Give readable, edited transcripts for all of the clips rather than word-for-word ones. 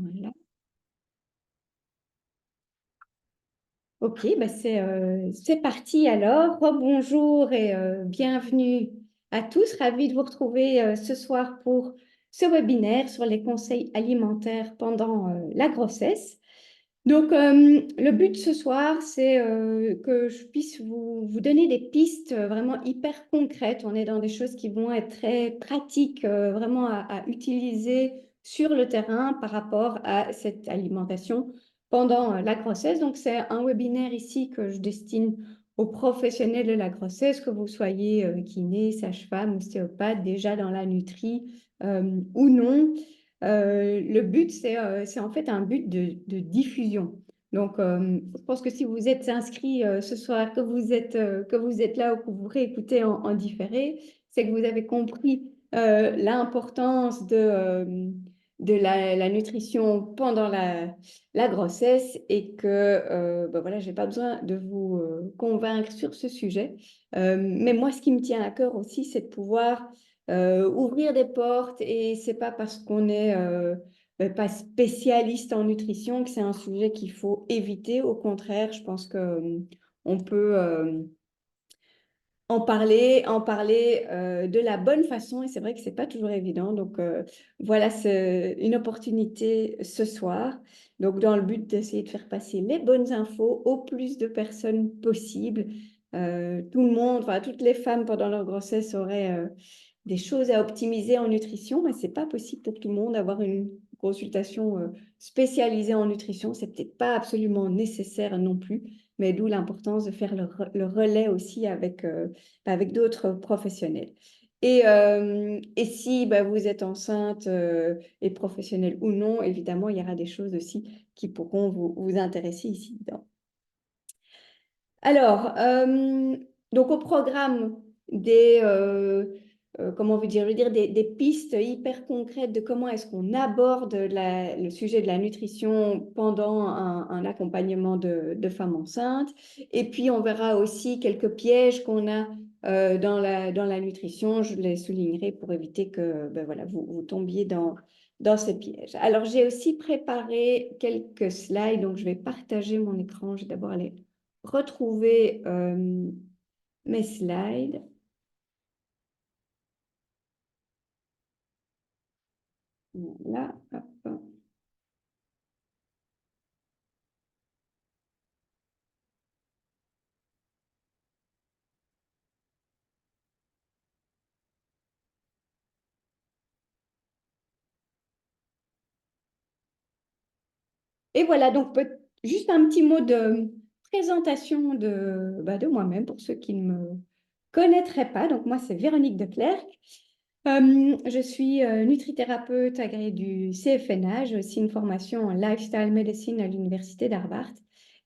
Voilà. Ok, bah c'est parti alors. Bonjour et bienvenue à tous. Ravi de vous retrouver ce soir pour ce webinaire sur les conseils alimentaires pendant la grossesse. Donc, le but ce soir, c'est que je puisse vous donner des pistes vraiment hyper concrètes. On est dans des choses qui vont être très pratiques, vraiment à utiliser sur le terrain par rapport à cette alimentation pendant la grossesse. Donc, c'est un webinaire ici que je destine aux professionnels de la grossesse, que vous soyez kiné, sage-femme, ostéopathe, déjà dans la nutrie ou non. Le but, c'est en fait un but de diffusion. Donc, je pense que si vous êtes inscrit ce soir, que vous êtes là ou que vous réécoutez en différé, c'est que vous avez compris l'importance de la nutrition pendant la grossesse et que ben voilà, je n'ai pas besoin de vous convaincre sur ce sujet. Mais moi, ce qui me tient à cœur aussi, c'est de pouvoir ouvrir des portes et c'est pas parce qu'on est pas spécialiste en nutrition que c'est un sujet qu'il faut éviter. Au contraire, je pense que on peut en parler de la bonne façon et c'est vrai que c'est pas toujours évident. Donc voilà, c'est une opportunité ce soir. Donc dans le but d'essayer de faire passer les bonnes infos au plus de personnes possible. Tout le monde, enfin toutes les femmes pendant leur grossesse auraient des choses à optimiser en nutrition, mais c'est pas possible pour tout le monde d'avoir une consultation spécialisée en nutrition. C'est peut-être pas absolument nécessaire non plus, mais d'où l'importance de faire le relais aussi avec d'autres professionnels. Et si bah, vous êtes enceinte et professionnelle ou non, évidemment, il y aura des choses aussi qui pourront vous intéresser ici dedans. Alors, donc au programme comment vous dire, je veux dire des pistes hyper concrètes de comment est-ce qu'on aborde le sujet de la nutrition pendant un accompagnement de femmes enceintes. Et puis, on verra aussi quelques pièges qu'on a dans la nutrition. Je les soulignerai pour éviter que ben voilà, vous tombiez dans ces pièges. Alors, j'ai aussi préparé quelques slides, donc je vais partager mon écran. Je vais d'abord aller retrouver mes slides. Voilà. Hop, hop. Et voilà, donc juste un petit mot de présentation de moi-même pour ceux qui ne me connaîtraient pas. Donc moi, c'est Véronique Declercq. Je suis nutrithérapeute agréée du CFNA. J'ai aussi une formation en lifestyle medicine à l'université d'Harvard.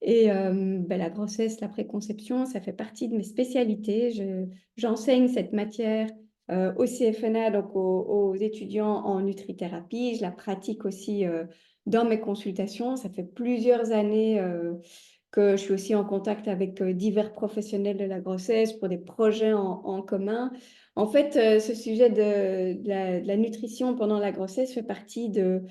Et la grossesse, la préconception, ça fait partie de mes spécialités. J'enseigne cette matière au CFNA, donc aux étudiants en nutrithérapie. Je la pratique aussi dans mes consultations. Ça fait plusieurs années que je suis aussi en contact avec divers professionnels de la grossesse pour des projets en commun. En fait, ce sujet de la nutrition pendant la grossesse fait partie de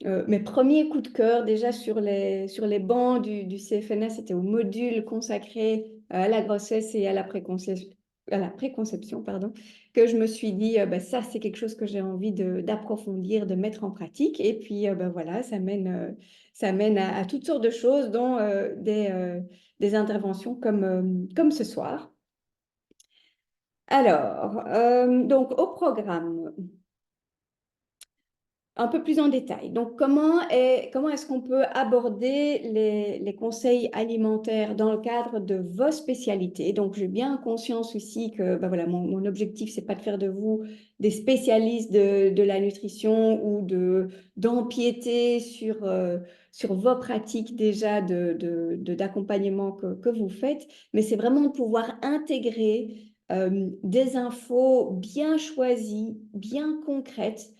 mes premiers coups de cœur. Déjà sur les bancs du CFNA, c'était au module consacré à la grossesse et à la préconception, pardon, que je me suis dit, ça, c'est quelque chose que j'ai envie d'approfondir, de mettre en pratique. Et puis, voilà, ça mène à toutes sortes de choses, dont des interventions comme ce soir. Alors, donc au programme, un peu plus en détail. Donc, comment est-ce qu'on peut aborder les conseils alimentaires dans le cadre de vos spécialités? Donc, j'ai bien conscience aussi que voilà, mon objectif, c'est pas de faire de vous des spécialistes de la nutrition ou d'empiéter sur vos pratiques déjà d'accompagnement que vous faites, mais c'est vraiment de pouvoir intégrer des infos bien choisies, bien concrètes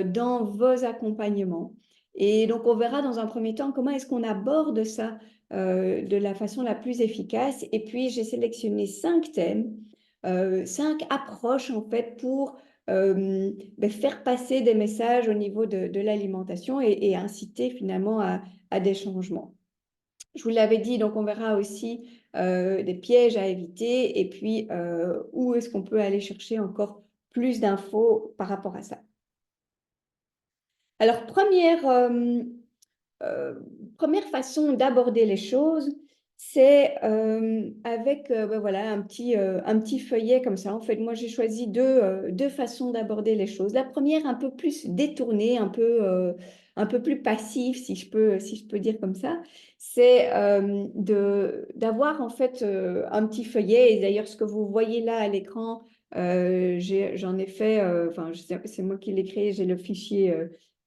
dans vos accompagnements. Et donc, on verra dans un premier temps comment est-ce qu'on aborde ça de la façon la plus efficace. Et puis, j'ai sélectionné 5 thèmes, 5 approches en fait pour faire passer des messages au niveau de l'alimentation et inciter finalement à des changements. Je vous l'avais dit, donc on verra aussi des pièges à éviter et puis où est-ce qu'on peut aller chercher encore plus d'infos par rapport à ça. Alors, euh, première façon d'aborder les choses, c'est avec voilà, un petit feuillet comme ça. En fait, moi, j'ai choisi deux façons d'aborder les choses. La première, un peu plus détournée, un peu plus passive, si je peux dire comme ça, c'est d'avoir en fait un petit feuillet. Et d'ailleurs, ce que vous voyez là à l'écran, j'en ai fait, enfin, c'est moi qui l'ai créé, j'ai le fichier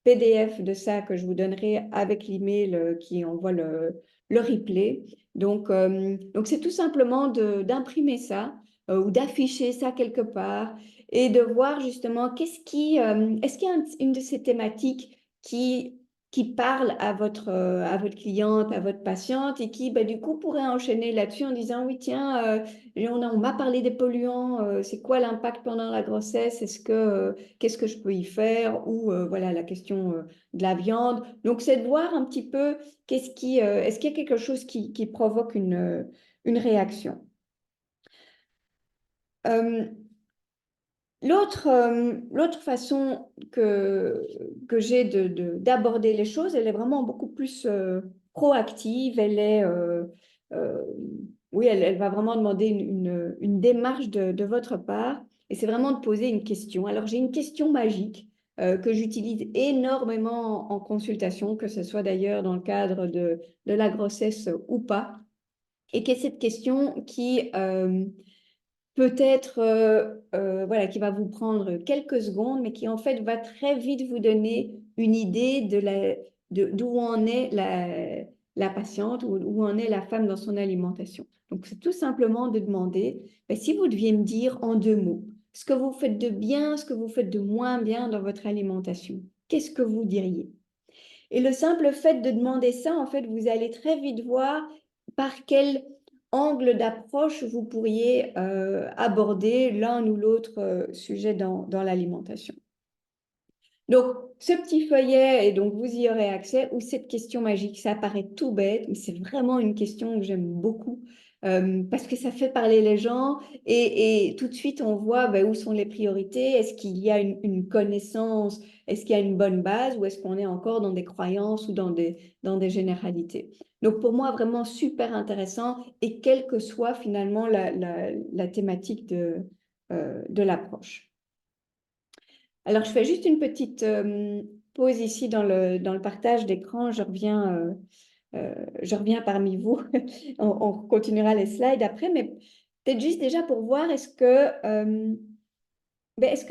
PDF de ça que je vous donnerai avec l'email qui envoie le replay. Donc c'est tout simplement d'imprimer ça ou d'afficher ça quelque part et de voir justement est-ce qu'il y a une de ces thématiques qui parle à votre cliente, à votre patiente et qui, bah, du coup, pourrait enchaîner là-dessus en disant, oui, tiens, on m'a parlé des polluants, c'est quoi l'impact pendant la grossesse? Qu'est-ce que je peux y faire? Ou voilà la question de la viande. Donc, c'est de voir un petit peu est-ce qu'il y a quelque chose qui provoque une réaction. Euh, l'autre façon que j'ai d'aborder les choses, elle est vraiment beaucoup plus proactive. Euh, oui, elle va vraiment demander une démarche de votre part. Et c'est vraiment de poser une question. Alors, j'ai une question magique que j'utilise énormément en consultation, que ce soit d'ailleurs dans le cadre de la grossesse ou pas. Et qui est cette question peut-être voilà, qui va vous prendre quelques secondes, mais qui en fait va très vite vous donner une idée d'où en est la patiente, où en est la femme dans son alimentation. Donc, c'est tout simplement de demander, ben, si vous deviez me dire en deux mots, ce que vous faites de bien, ce que vous faites de moins bien dans votre alimentation, qu'est-ce que vous diriez? Et le simple fait de demander ça, en fait, vous allez très vite voir par quel angle d'approche vous pourriez aborder l'un ou l'autre sujet dans l'alimentation. Donc, ce petit feuillet, et donc vous y aurez accès, ou cette question magique, ça paraît tout bête, mais c'est vraiment une question que j'aime beaucoup parce que ça fait parler les gens et tout de suite on voit ben, où sont les priorités, est-ce qu'il y a une connaissance, est-ce qu'il y a une bonne base ou est-ce qu'on est encore dans des croyances ou dans des généralités. Donc pour moi, vraiment super intéressant et quelle que soit finalement la thématique de l'approche. Alors, je fais juste une petite pause ici dans le partage d'écran. Je reviens parmi vous. On continuera les slides après, mais peut-être juste déjà pour voir est-ce que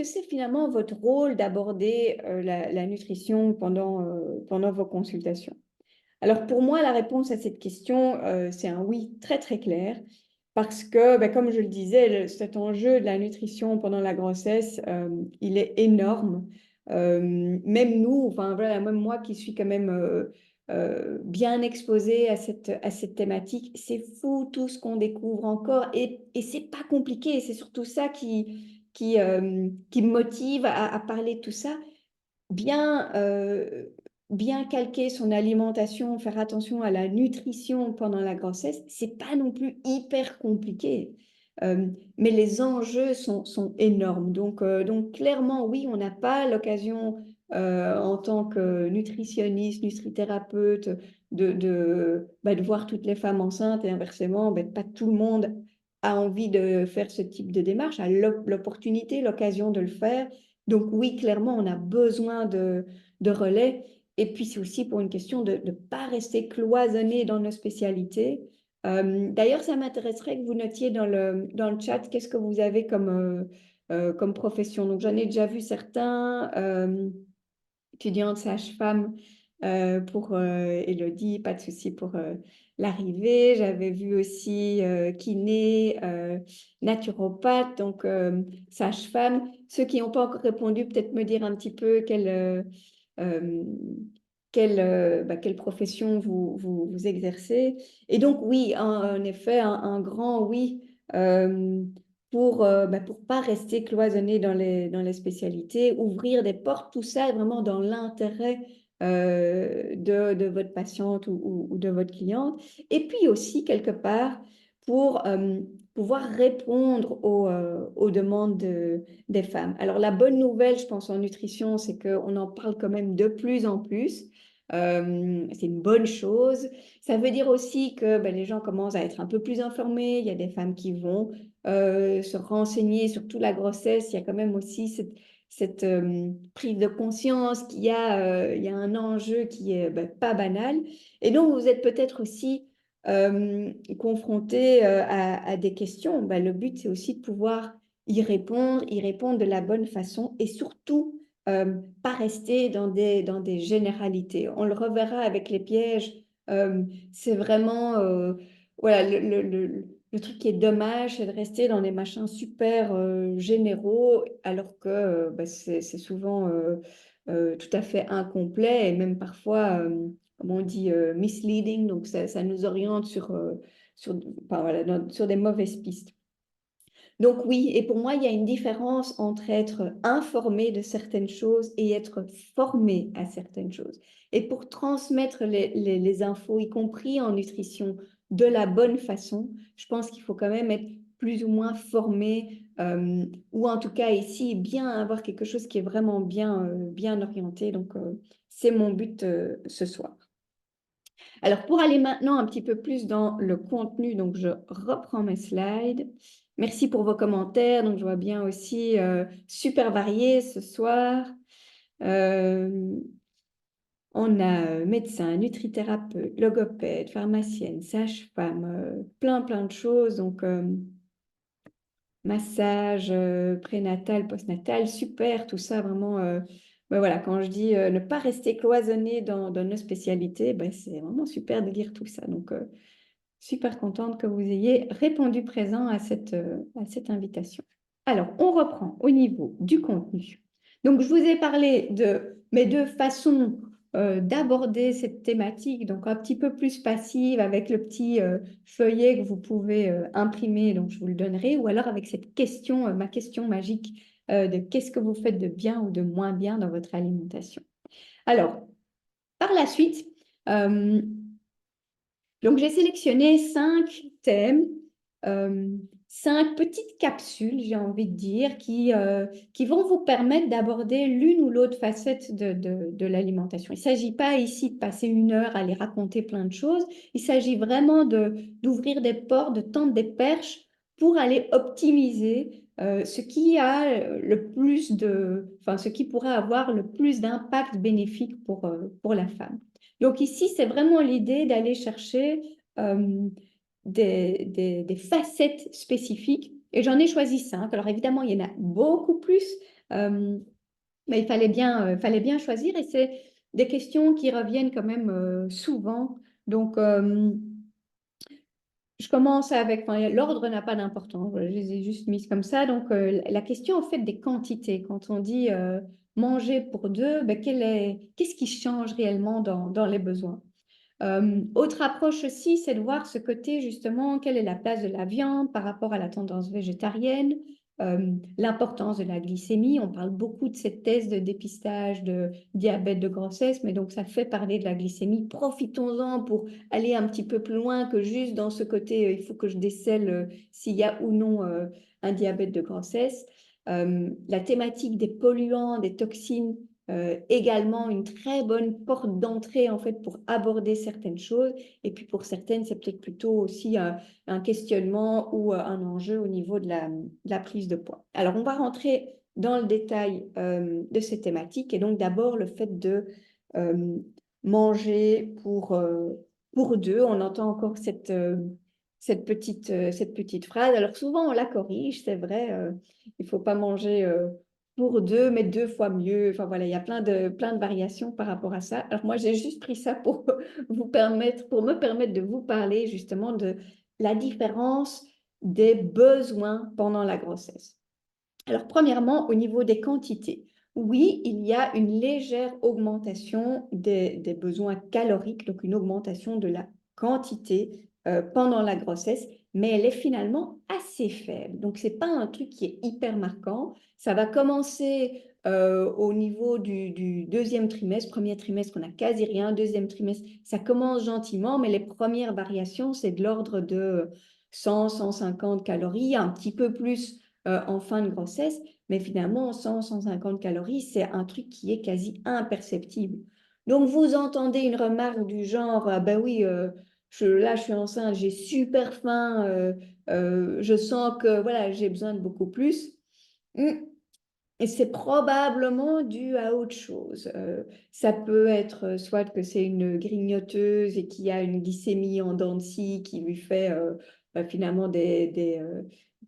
c'est finalement votre rôle d'aborder la nutrition pendant vos consultations? Alors pour moi, la réponse à cette question, c'est un oui très très clair. Parce que, ben, comme je le disais, cet enjeu de la nutrition pendant la grossesse, il est énorme. Même nous, enfin voilà, même moi qui suis quand même bien exposée à cette thématique, c'est fou tout ce qu'on découvre encore et c'est pas compliqué. C'est surtout ça qui me motive à parler de tout ça bien, bien calquer son alimentation, faire attention à la nutrition pendant la grossesse, c'est pas non plus hyper compliqué. Euh, mais les enjeux sont énormes. Donc clairement, oui, on n'a pas l'occasion en tant que nutritionniste, nutrithérapeute, de voir toutes les femmes enceintes et inversement, ben, pas tout le monde a envie de faire ce type de démarche, a l'opportunité, l'occasion de le faire. Donc oui, clairement, on a besoin de relais. Et puis, c'est aussi pour une question de ne pas rester cloisonné dans nos spécialités. D'ailleurs, ça m'intéresserait que vous notiez dans le chat qu'est-ce que vous avez comme profession. Donc, j'en ai déjà vu certains, étudiante sage-femme pour Elodie, pas de souci pour l'arrivée. J'avais vu aussi kiné, naturopathe, donc sage-femme. Ceux qui n'ont pas encore répondu, peut-être me dire un petit peu euh, quelle profession vous exercez. Et donc, oui, en effet, un grand oui. pour pas rester cloisonné dans les spécialités, ouvrir des portes, tout ça est vraiment dans l'intérêt de votre patiente ou de votre cliente. Et puis aussi, quelque part, pour pouvoir répondre aux demandes des femmes. Alors, la bonne nouvelle, je pense, en nutrition, c'est qu'on en parle quand même de plus en plus. C'est une bonne chose. Ça veut dire aussi que ben, les gens commencent à être un peu plus informés. Il y a des femmes qui vont se renseigner sur toute la grossesse. Il y a quand même aussi cette prise de conscience il y a un enjeu qui est ben, pas banal. Et donc, vous êtes peut-être aussi confronté à des questions. Ben, le but, c'est aussi de pouvoir y répondre de la bonne façon et surtout pas rester dans des généralités. On le reverra avec les pièges. C'est vraiment voilà, le truc qui est dommage, c'est de rester dans des machins super généraux, alors que bah, c'est souvent tout à fait incomplet et même parfois, comme on dit, misleading, donc ça nous oriente enfin, voilà, sur des mauvaises pistes. Donc oui, et pour moi, il y a une différence entre être informé de certaines choses et être formé à certaines choses. Et pour transmettre les infos, y compris en nutrition, de la bonne façon, je pense qu'il faut quand même être plus ou moins formé, ou en tout cas ici, bien avoir quelque chose qui est vraiment bien orienté. Donc, c'est mon but ce soir. Alors, pour aller maintenant un petit peu plus dans le contenu, donc je reprends mes slides. Merci pour vos commentaires. Donc, je vois bien aussi super varié ce soir. On a médecin, nutrithérapeute, logopède, pharmacienne, sage-femme, plein de choses. Donc, massage prénatal, postnatal, super, tout ça vraiment. Ben voilà, quand je dis ne pas rester cloisonné dans nos spécialités, ben c'est vraiment super de lire tout ça. Donc, super contente que vous ayez répondu présent à cette invitation. Alors, on reprend au niveau du contenu. Donc, je vous ai parlé de mes deux façons d'aborder cette thématique, donc un petit peu plus passive avec le petit feuillet que vous pouvez imprimer, donc je vous le donnerai, ou alors avec cette question, ma question magique de qu'est-ce que vous faites de bien ou de moins bien dans votre alimentation. Alors, par la suite, donc, j'ai sélectionné 5 thèmes, 5 petites capsules, j'ai envie de dire, qui vont vous permettre d'aborder l'une ou l'autre facette de l'alimentation. Il ne s'agit pas ici de passer 1 heure à les raconter plein de choses. Il s'agit vraiment d'ouvrir des portes, de tendre des perches pour aller optimiser ce qui a le plus enfin, ce qui pourrait avoir le plus d'impact bénéfique pour la femme. Donc ici, c'est vraiment l'idée d'aller chercher des facettes spécifiques. Et j'en ai choisi 5. Alors évidemment, il y en a beaucoup plus, mais il fallait bien choisir. Et c'est des questions qui reviennent quand même souvent. Donc, je commence avec, enfin, l'ordre n'a pas d'importance, je les ai juste mises comme ça. Donc, la question en fait des quantités, quand on dit manger pour deux, ben, qu'est-ce qui change réellement dans les besoins? Autre approche aussi, c'est de voir ce côté justement, quelle est la place de la viande par rapport à la tendance végétarienne, l'importance de la glycémie. On parle beaucoup de cette thèse de dépistage de diabète de grossesse, mais donc ça fait parler de la glycémie. Profitons-en pour aller un petit peu plus loin que juste dans ce côté, il faut que je décèle s'il y a ou non un diabète de grossesse. La thématique des polluants, des toxines, également une très bonne porte d'entrée en fait pour aborder certaines choses, et puis pour certaines c'est peut-être plutôt aussi un questionnement ou un enjeu au niveau de la prise de poids. Alors on va rentrer dans le détail de ces thématiques, et donc d'abord le fait de manger pour deux. On entend encore cette petite phrase. Alors souvent on la corrige, c'est vrai, il ne faut pas manger pour deux, mais 2 fois mieux. Enfin voilà, il y a plein de variations par rapport à ça. Alors moi, j'ai juste pris ça pour pour me permettre de vous parler justement de la différence des besoins pendant la grossesse. Alors premièrement, au niveau des quantités. Oui, il y a une légère augmentation des besoins caloriques, donc une augmentation de la quantité pendant la grossesse, mais elle est finalement assez faible. Donc, ce n'est pas un truc qui est hyper marquant. Ça va commencer au niveau du deuxième trimestre. Premier trimestre, on n'a quasi rien. Deuxième trimestre, ça commence gentiment, mais les premières variations, c'est de l'ordre de 100, 150 calories, un petit peu plus en fin de grossesse, mais finalement, 100, 150 calories, c'est un truc qui est quasi imperceptible. Donc, vous entendez une remarque du genre, ah ben oui, là, je suis enceinte, j'ai super faim, je sens que voilà, j'ai besoin de beaucoup plus. Et c'est probablement dû à autre chose. Ça peut être soit que c'est une grignoteuse et qui a une glycémie en dents de scie qui lui fait finalement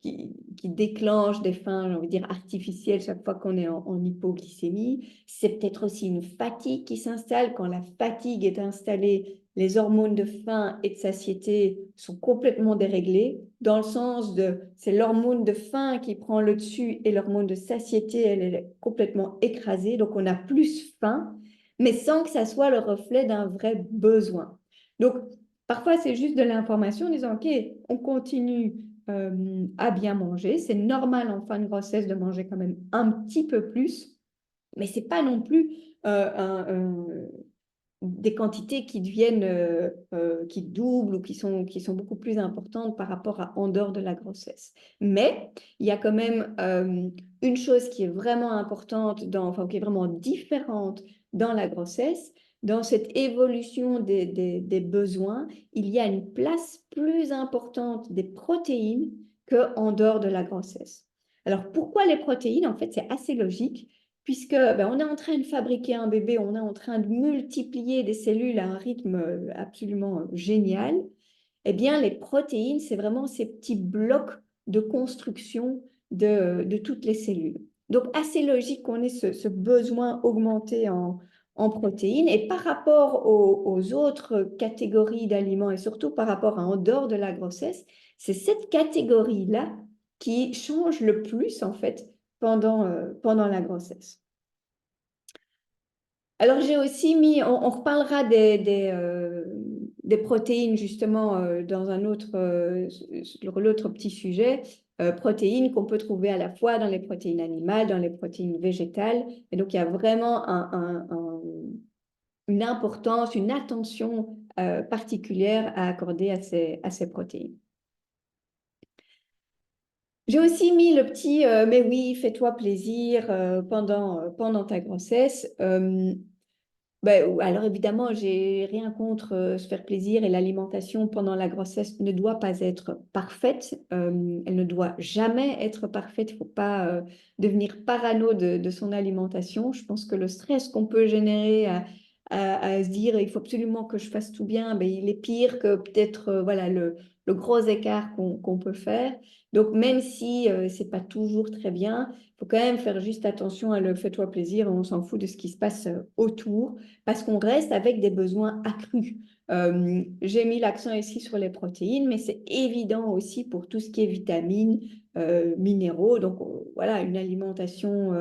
qui déclenche des faims, j'ai envie de dire, artificielles chaque fois qu'on est en hypoglycémie. C'est peut-être aussi une fatigue qui s'installe. Quand la fatigue est installée, les hormones de faim et de satiété sont complètement déréglées, dans le sens de c'est l'hormone de faim qui prend le dessus et l'hormone de satiété, elle est complètement écrasée. Donc, on a plus faim, mais sans que ça soit le reflet d'un vrai besoin. Donc, parfois, c'est juste de l'information en disant, OK, on continue à bien manger. C'est normal en fin de grossesse de manger quand même un petit peu plus, mais ce n'est pas non plus des quantités qui deviennent, qui doublent ou qui sont beaucoup plus importantes par rapport à en dehors de la grossesse. Mais il y a quand même une chose qui est vraiment importante, enfin, qui est vraiment différente dans la grossesse. Dans cette évolution des besoins, il y a une place plus importante des protéines qu'en dehors de la grossesse. Alors, pourquoi les protéines? En fait, c'est assez logique puisque ben, on est en train de fabriquer un bébé, on est en train de multiplier des cellules à un rythme absolument génial. Eh bien, les protéines, c'est vraiment ces petits blocs de construction de toutes les cellules. Donc, assez logique qu'on ait ce besoin augmenté en protéines. Et par rapport aux autres catégories d'aliments et surtout par rapport à en dehors de la grossesse, c'est cette catégorie-là qui change le plus, en fait, pendant la grossesse. Alors, j'ai aussi mis, on reparlera des protéines justement dans un autre, sur l'autre petit sujet, protéines qu'on peut trouver à la fois dans les protéines animales, dans les protéines végétales. Et donc, il y a vraiment une importance, une attention particulière à accorder à ces protéines. J'ai aussi mis le petit mais oui, fais-toi plaisir pendant ta grossesse. Ben, alors évidemment, j'ai rien contre se faire plaisir et l'alimentation pendant la grossesse ne doit pas être parfaite. Elle ne doit jamais être parfaite. Il ne faut pas devenir parano de son alimentation. Je pense que le stress qu'on peut générer à se dire il faut absolument que je fasse tout bien, ben, il est pire que peut-être voilà, le gros écart qu'on peut faire. Donc même si ce n'est pas toujours très bien, il faut quand même faire juste attention à le fais-toi plaisir. On s'en fout de ce qui se passe autour parce qu'on reste avec des besoins accrus. J'ai mis l'accent ici sur les protéines, mais c'est évident aussi pour tout ce qui est vitamines, minéraux. Donc voilà, une alimentation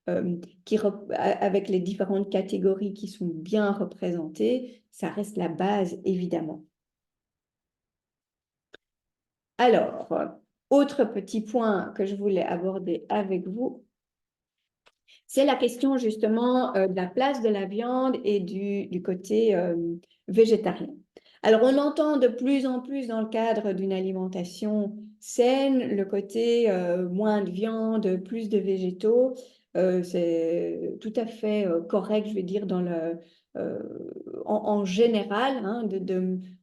avec les différentes catégories qui sont bien représentées, ça reste la base, évidemment. Alors, autre petit point que je voulais aborder avec vous, c'est la question justement de la place de la viande et du côté végétarien. Alors, on entend de plus en plus dans le cadre d'une alimentation saine le côté moins de viande, plus de végétaux. C'est tout à fait correct, je vais dire, euh, en général. Hein,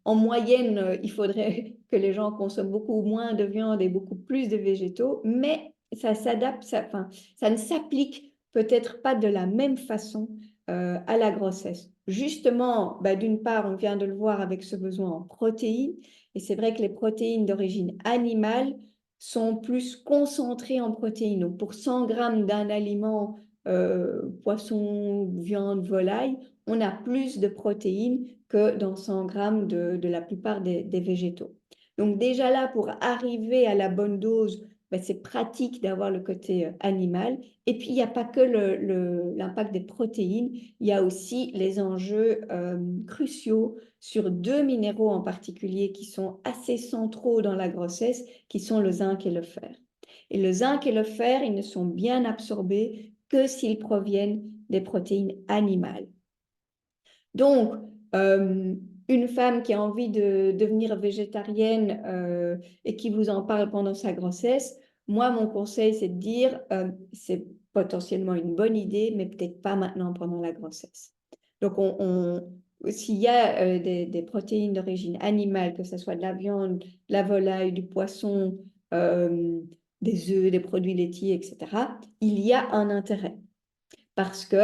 en moyenne, il faudrait que les gens consomment beaucoup moins de viande et beaucoup plus de végétaux, mais ça s'adapte, ça ne s'applique peut-être pas de la même façon à la grossesse. Justement, bah, d'une part, on vient de le voir avec ce besoin en protéines, et c'est vrai que les protéines d'origine animale sont plus concentrées en protéines. Donc, pour 100 grammes d'un aliment, poisson, viande, volaille, on a plus de protéines que dans 100 grammes de la plupart des végétaux. Donc déjà là, pour arriver à la bonne dose, ben, c'est pratique d'avoir le côté animal. Et puis, il n'y a pas que l'impact des protéines, il y a aussi les enjeux cruciaux sur deux minéraux en particulier qui sont assez centraux dans la grossesse, qui sont le zinc et le fer. Et le zinc et le fer, ils ne sont bien absorbés que s'ils proviennent des protéines animales. Donc, une femme qui a envie de devenir végétarienne et qui vous en parle pendant sa grossesse, moi, mon conseil, c'est de dire, c'est potentiellement une bonne idée, mais peut-être pas maintenant pendant la grossesse. Donc, s'il y a des protéines d'origine animale, que ce soit de la viande, de la volaille, du poisson, des œufs, des produits laitiers, etc., il y a un intérêt parce que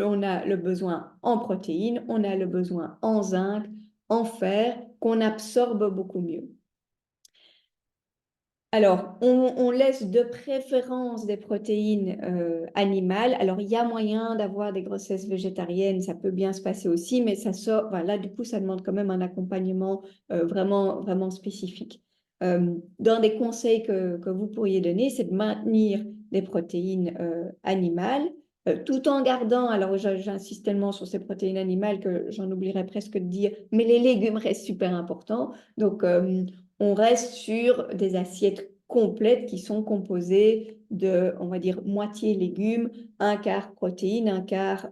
on a le besoin en protéines, on a le besoin en zinc, en fer, qu'on absorbe beaucoup mieux. Alors, on laisse de préférence des protéines animales. Alors, il y a moyen d'avoir des grossesses végétariennes, ça peut bien se passer aussi, mais ça sort, voilà, du coup, ça demande quand même un accompagnement vraiment, vraiment spécifique. Dans des conseils que vous pourriez donner, c'est de maintenir des protéines animales, tout en gardant, alors j'insiste tellement sur ces protéines animales que j'en oublierais presque de dire, mais les légumes restent super importants. Donc, on reste sur des assiettes complètes qui sont composées de, on va dire, moitié légumes, un quart protéines, un quart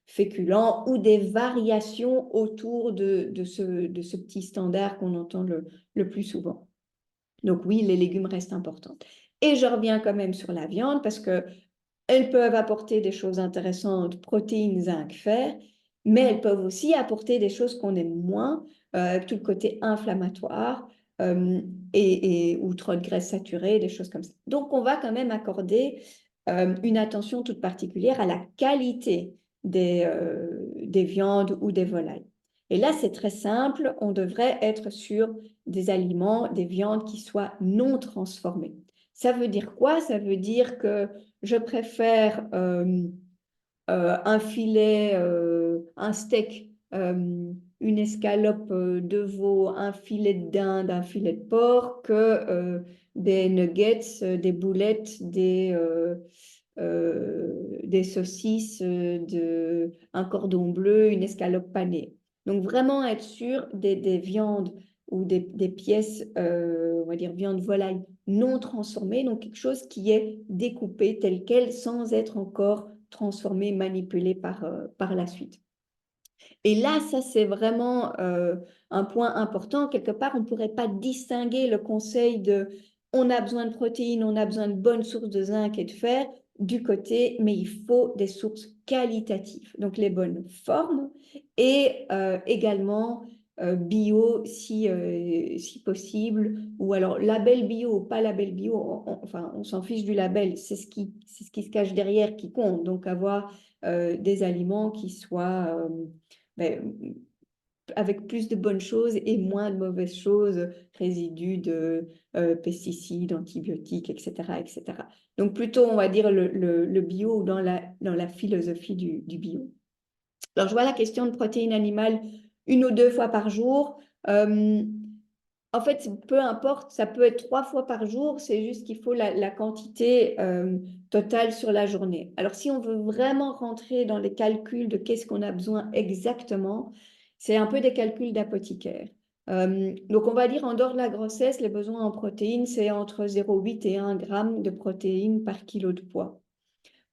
féculents ou des variations autour de ce petit standard qu'on entend le plus souvent. Donc oui, les légumes restent importants. Et je reviens quand même sur la viande parce que elles peuvent apporter des choses intéressantes, protéines, zinc, fer, mais elles peuvent aussi apporter des choses qu'on aime moins, tout le côté inflammatoire ou trop de graisse saturée, des choses comme ça. Donc, on va quand même accorder une attention toute particulière à la qualité des viandes ou des volailles. Et là, c'est très simple, on devrait être sur des aliments, des viandes qui soient non transformées. Ça veut dire quoi? Ça veut dire que je préfère un filet, un steak, une escalope de veau, un filet de dinde, un filet de porc que des nuggets, des boulettes, des saucisses, un cordon bleu, une escalope panée. Donc vraiment être sûr des viandes ou des pièces, on va dire viande volaille non transformée, donc quelque chose qui est découpé tel quel sans être encore transformé, manipulé par la suite. Et là, ça, c'est vraiment un point important. Quelque part, on ne pourrait pas distinguer le conseil de on a besoin de protéines, on a besoin de bonnes sources de zinc et de fer du côté, mais il faut des sources qualitatives, donc les bonnes formes et également bio si possible, ou alors label bio ou pas label bio, enfin on s'en fiche du label, c'est ce qui se cache derrière qui compte, donc avoir des aliments qui soient ben, avec plus de bonnes choses et moins de mauvaises choses, résidus de pesticides, antibiotiques, etc., etc. Donc plutôt, on va dire, le bio dans la philosophie du bio. Alors, je vois la question de protéines animales une ou deux fois par jour. En fait, peu importe, ça peut être 3 fois par jour, c'est juste qu'il faut la quantité totale sur la journée. Alors, si on veut vraiment rentrer dans les calculs de qu'est-ce qu'on a besoin exactement, c'est un peu des calculs d'apothicaire. Donc, on va dire en dehors de la grossesse, les besoins en protéines, c'est entre 0,8 et 1 gramme de protéines par kilo de poids.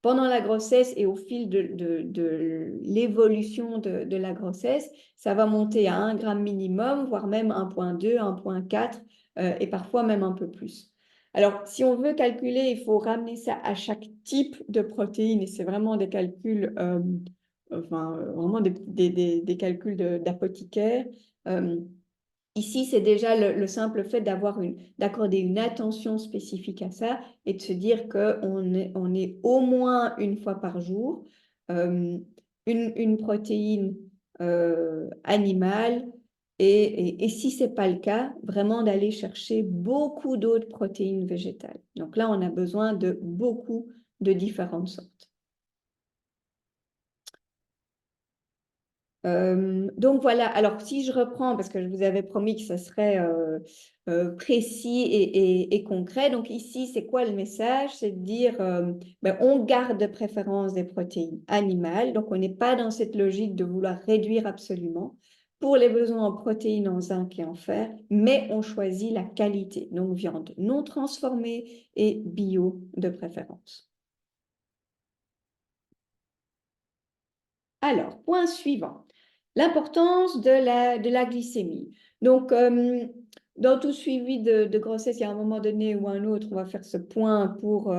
Pendant la grossesse et au fil de l'évolution de la grossesse, ça va monter à 1 gramme minimum, voire même 1,2, 1,4 et parfois même un peu plus. Alors, si on veut calculer, il faut ramener ça à chaque type de protéines et c'est vraiment des calculs, vraiment des calculs d'apothicaire. Ici, c'est déjà le simple fait d'accorder une attention spécifique à ça et de se dire qu'on est au moins une fois par jour une protéine animale et si ce n'est pas le cas, vraiment d'aller chercher beaucoup d'autres protéines végétales. Donc là, on a besoin de beaucoup de différentes sortes. Donc voilà, alors si je reprends, parce que je vous avais promis que ça serait précis et concret, donc ici, c'est quoi le message? C'est de dire, ben, on garde de préférence des protéines animales, donc on n'est pas dans cette logique de vouloir réduire absolument pour les besoins en protéines, en zinc et en fer, mais on choisit la qualité, donc viande non transformée et bio de préférence. Alors, point suivant, l'importance de la glycémie. Donc, dans tout suivi de grossesse, il y a un moment donné ou un autre, on va faire ce point pour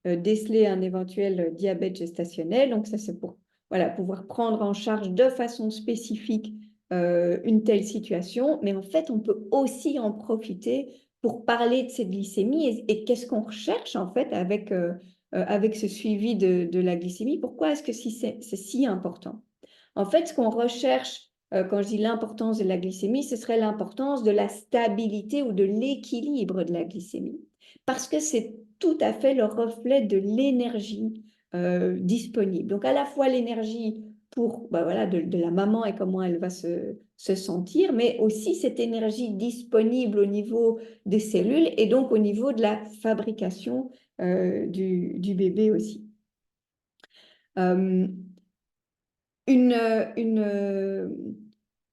déceler un éventuel diabète gestationnel. Donc, ça, c'est pour voilà, pouvoir prendre en charge de façon spécifique une telle situation. Mais en fait, on peut aussi en profiter pour parler de cette glycémie et qu'est-ce qu'on recherche en fait avec ce suivi de la glycémie. Pourquoi est-ce que c'est si important? En fait, ce qu'on recherche, quand je dis l'importance de la glycémie, ce serait l'importance de la stabilité ou de l'équilibre de la glycémie. Parce que c'est tout à fait le reflet de l'énergie disponible. Donc, à la fois l'énergie pour ben voilà, de la maman et comment elle va se sentir, mais aussi cette énergie disponible au niveau des cellules et donc au niveau de la fabrication du bébé aussi. Euh, une, une,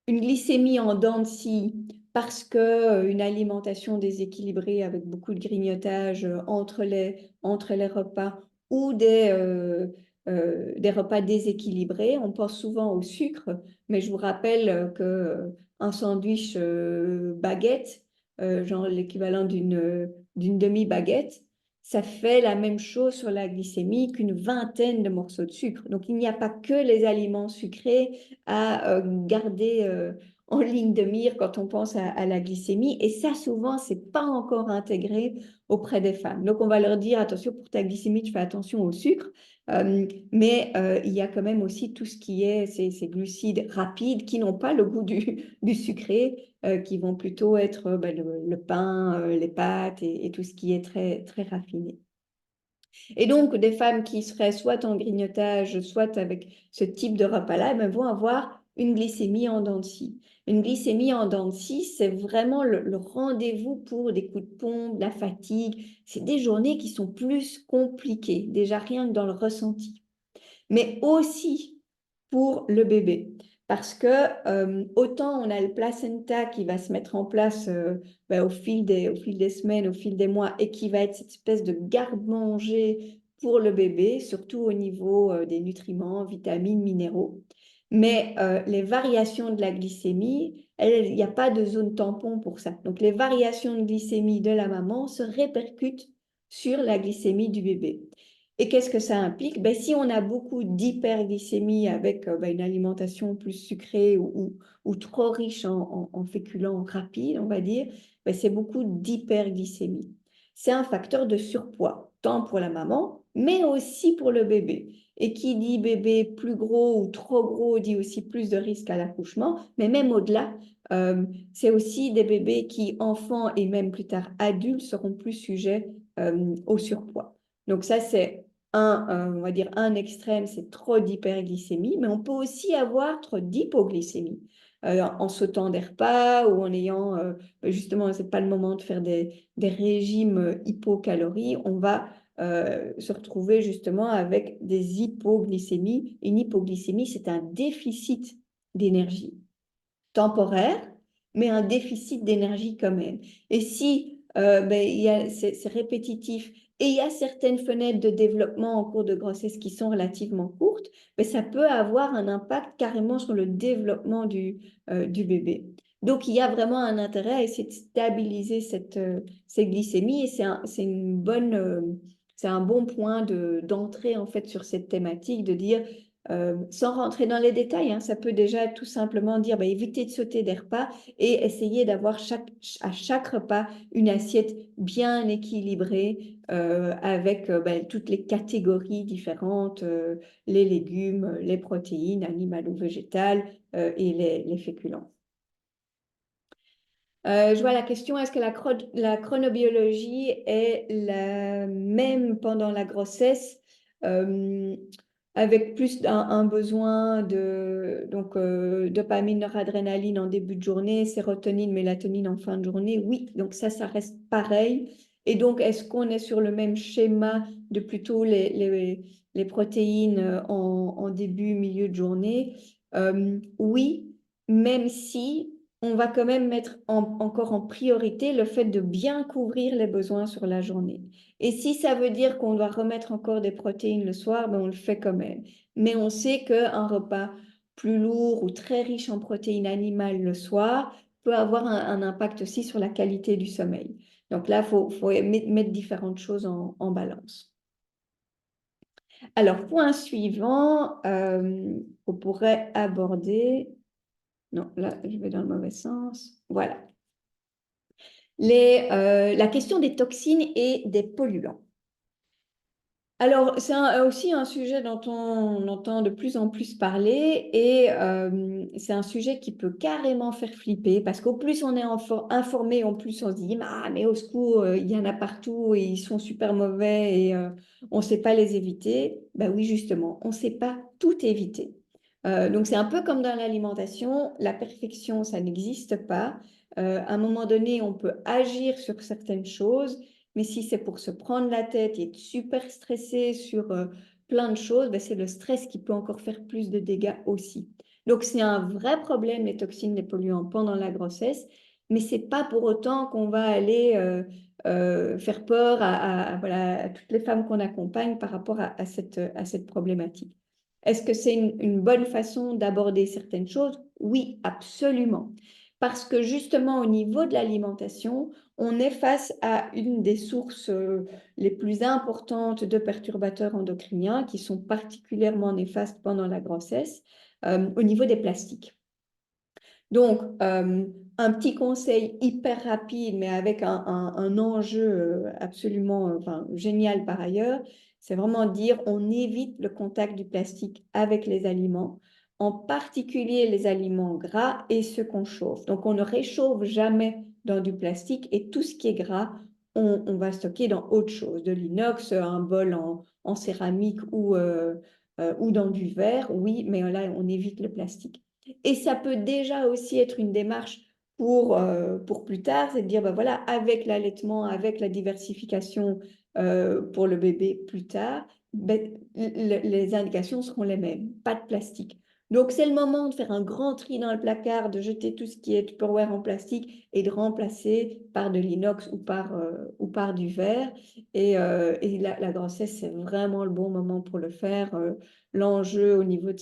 une glycémie en dents de scie parce que une alimentation déséquilibrée avec beaucoup de grignotage entre les repas ou des repas déséquilibrés. On pense souvent au sucre, mais je vous rappelle que un sandwich baguette, genre l'équivalent d'une demi-baguette, ça fait la même chose sur la glycémie qu'une vingtaine de morceaux de sucre. Donc, il n'y a pas que les aliments sucrés à garder en ligne de mire quand on pense à la glycémie. Et ça, souvent, c'est pas encore intégré auprès des femmes. Donc, on va leur dire, attention, pour ta glycémie, tu fais attention au sucre. Mais il y a quand même aussi tout ce qui est ces glucides rapides qui n'ont pas le goût du sucré, qui vont plutôt être ben, le pain, les pâtes et tout ce qui est très, très raffiné. Et donc, des femmes qui seraient soit en grignotage, soit avec ce type de repas-là, eh vont avoir une glycémie en dents de scie. Une glycémie en dents de scie, c'est vraiment le rendez-vous pour des coups de pompe, la fatigue. C'est des journées qui sont plus compliquées, déjà rien que dans le ressenti, mais aussi pour le bébé. Parce que autant on a le placenta qui va se mettre en place ben, au fil des semaines, au fil des mois, et qui va être cette espèce de garde-manger pour le bébé, surtout au niveau des nutriments, vitamines, minéraux. Mais les variations de la glycémie, il n'y a pas de zone tampon pour ça. Donc les variations de glycémie de la maman se répercutent sur la glycémie du bébé. Et qu'est-ce que ça implique? Ben, si on a beaucoup d'hyperglycémie avec ben, une alimentation plus sucrée ou trop riche en féculents rapides, on va dire, ben, c'est beaucoup d'hyperglycémie. C'est un facteur de surpoids, tant pour la maman, mais aussi pour le bébé. Et qui dit bébé plus gros ou trop gros dit aussi plus de risques à l'accouchement, mais même au-delà, c'est aussi des bébés qui, enfants et même plus tard adultes, seront plus sujets au surpoids. Donc ça, c'est on va dire un extrême, c'est trop d'hyperglycémie, mais on peut aussi avoir trop d'hypoglycémie. En sautant des repas ou en ayant, justement, ce n'est pas le moment de faire des régimes hypocalories, on va se retrouver justement avec des hypoglycémies. Une hypoglycémie, c'est un déficit d'énergie temporaire, mais un déficit d'énergie quand même. Et si ben, c'est répétitif et il y a certaines fenêtres de développement en cours de grossesse qui sont relativement courtes, mais ça peut avoir un impact carrément sur le développement du bébé. Donc, il y a vraiment un intérêt à essayer de stabiliser cette glycémie et c'est un bon point d'entrée en fait sur cette thématique, de dire sans rentrer dans les détails, hein, ça peut déjà être tout simplement dire bah, éviter de sauter des repas et essayer d'avoir à chaque repas une assiette bien équilibrée avec bah, toutes les catégories différentes, les légumes, les protéines, animales ou végétales et les féculents. Je vois la question, est-ce que la chronobiologie est la même pendant la grossesse? avec plus un besoin de dopamine, noradrénaline en début de journée, sérotonine, mélatonine en fin de journée. Oui, donc ça reste pareil. Et donc, est-ce qu'on est sur le même schéma de plutôt les protéines en début, milieu de journée? Oui, même si on va quand même mettre encore en priorité le fait de bien couvrir les besoins sur la journée. Et si ça veut dire qu'on doit remettre encore des protéines le soir, ben on le fait quand même. Mais on sait qu'un repas plus lourd ou très riche en protéines animales le soir peut avoir un impact aussi sur la qualité du sommeil. Donc là, faut mettre différentes choses en balance. Alors, point suivant, on pourrait aborder... Non, là, je vais dans le mauvais sens. Voilà. La question des toxines et des polluants. Alors, c'est aussi un sujet dont on entend de plus en plus parler et c'est un sujet qui peut carrément faire flipper parce qu'au plus on est informé, au plus on se dit ah, mais au secours, il y en a partout et ils sont super mauvais et on ne sait pas les éviter. Ben oui, justement, on ne sait pas tout éviter. Donc, c'est un peu comme dans l'alimentation, la perfection, ça n'existe pas. À un moment donné, on peut agir sur certaines choses. Mais si c'est pour se prendre la tête et être super stressé sur plein de choses, ben c'est le stress qui peut encore faire plus de dégâts aussi. Donc, c'est un vrai problème, les toxines, les polluants pendant la grossesse, mais ce n'est pas pour autant qu'on va aller faire peur voilà, à toutes les femmes qu'on accompagne par rapport à cette problématique. Est-ce que c'est une bonne façon d'aborder certaines choses? Oui, absolument. Parce que justement, au niveau de l'alimentation, on est face à une des sources les plus importantes de perturbateurs endocriniens qui sont particulièrement néfastes pendant la grossesse au niveau des plastiques. Donc, un petit conseil hyper rapide, mais avec un enjeu absolument génial par ailleurs, c'est vraiment dire on évite le contact du plastique avec les aliments, en particulier les aliments gras et ceux qu'on chauffe. Donc, on ne réchauffe jamais dans du plastique et tout ce qui est gras, on va stocker dans autre chose, de l'inox, un bol en céramique ou dans du verre, oui, mais là, on évite le plastique. Et ça peut déjà aussi être une démarche pour plus tard, c'est de dire, ben voilà, avec l'allaitement, avec la diversification pour le bébé plus tard, ben, les indications seront les mêmes, pas de plastique. Donc, c'est le moment de faire un grand tri dans le placard, de jeter tout ce qui est Tupperware en plastique et de remplacer par de l'inox ou par du verre. Et la grossesse, c'est vraiment le bon moment pour le faire. L'enjeu au niveau de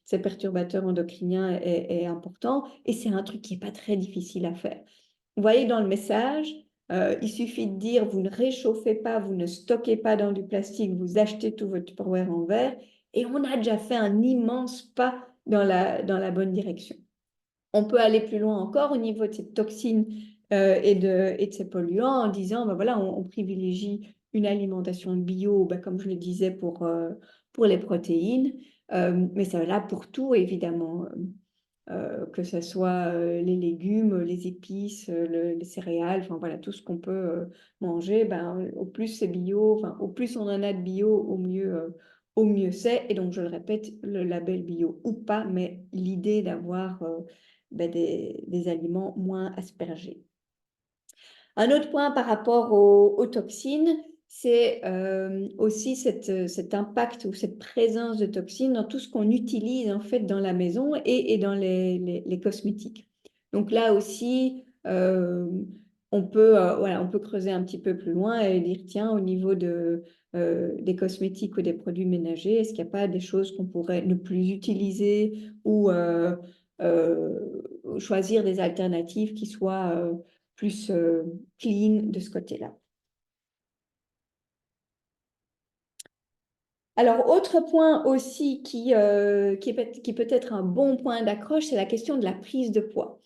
ces perturbateurs endocriniens est important et c'est un truc qui n'est pas très difficile à faire. Vous voyez dans le message, il suffit de dire vous ne réchauffez pas, vous ne stockez pas dans du plastique, vous achetez tout votre Tupperware en verre et on a déjà fait un immense pas dans la bonne direction. On peut aller plus loin encore au niveau de ces toxines et de ces polluants en disant, ben voilà, on privilégie une alimentation bio, ben comme je le disais, pour les protéines, mais ça là pour tout, évidemment, que ce soit les légumes, les épices, les céréales, enfin voilà, tout ce qu'on peut manger, ben, au plus c'est bio, enfin, au plus on en a de bio, au mieux c'est. Et donc, je le répète, le label bio ou pas, mais l'idée d'avoir ben, des aliments moins aspergés. Un autre point par rapport aux toxines, c'est aussi cet impact ou cette présence de toxines dans tout ce qu'on utilise en fait dans la maison et dans les cosmétiques. Donc là aussi, voilà, on peut creuser un petit peu plus loin et dire, tiens, au niveau des cosmétiques ou des produits ménagers, est-ce qu'il n'y a pas des choses qu'on pourrait ne plus utiliser ou choisir des alternatives qui soient plus clean de ce côté-là. Alors, autre point aussi qui peut être un bon point d'accroche, c'est la question de la prise de poids.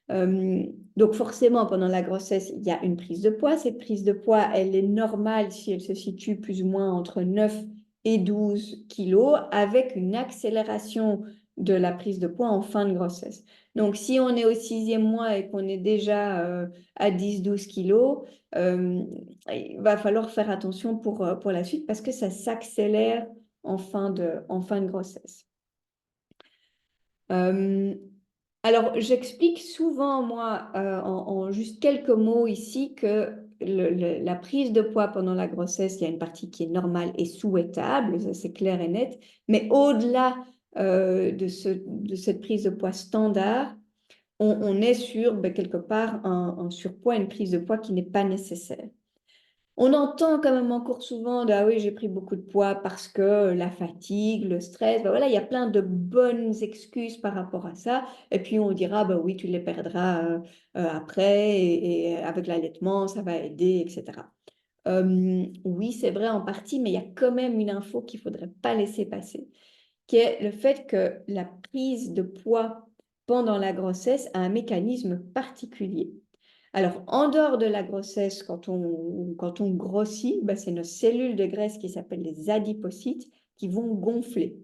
Donc forcément, pendant la grossesse, il y a une prise de poids. Cette prise de poids, elle est normale si elle se situe plus ou moins entre 9 et 12 kilos, avec une accélération de la prise de poids en fin de grossesse. Donc si on est au 6e mois et qu'on est déjà à 10-12 kilos, il va falloir faire attention pour la suite parce que ça s'accélère en fin de grossesse. Alors, j'explique souvent, moi, en juste quelques mots ici, que la prise de poids pendant la grossesse, il y a une partie qui est normale et souhaitable, ça c'est clair et net, mais au-delà de cette prise de poids standard, on est sur quelque part un surpoids, une prise de poids qui n'est pas nécessaire. On entend quand même encore souvent de, ah oui, j'ai pris beaucoup de poids parce que la fatigue, le stress, ben voilà, il y a plein de bonnes excuses par rapport à ça. Et puis on dira, bah oui, tu les perdras après et avec l'allaitement, ça va aider, etc. Oui, c'est vrai en partie, mais il y a quand même une info qu'il ne faudrait pas laisser passer, qui est le fait que la prise de poids pendant la grossesse a un mécanisme particulier. Alors, en dehors de la grossesse, quand on grossit, ben, c'est nos cellules de graisse qui s'appellent les adipocytes qui vont gonfler.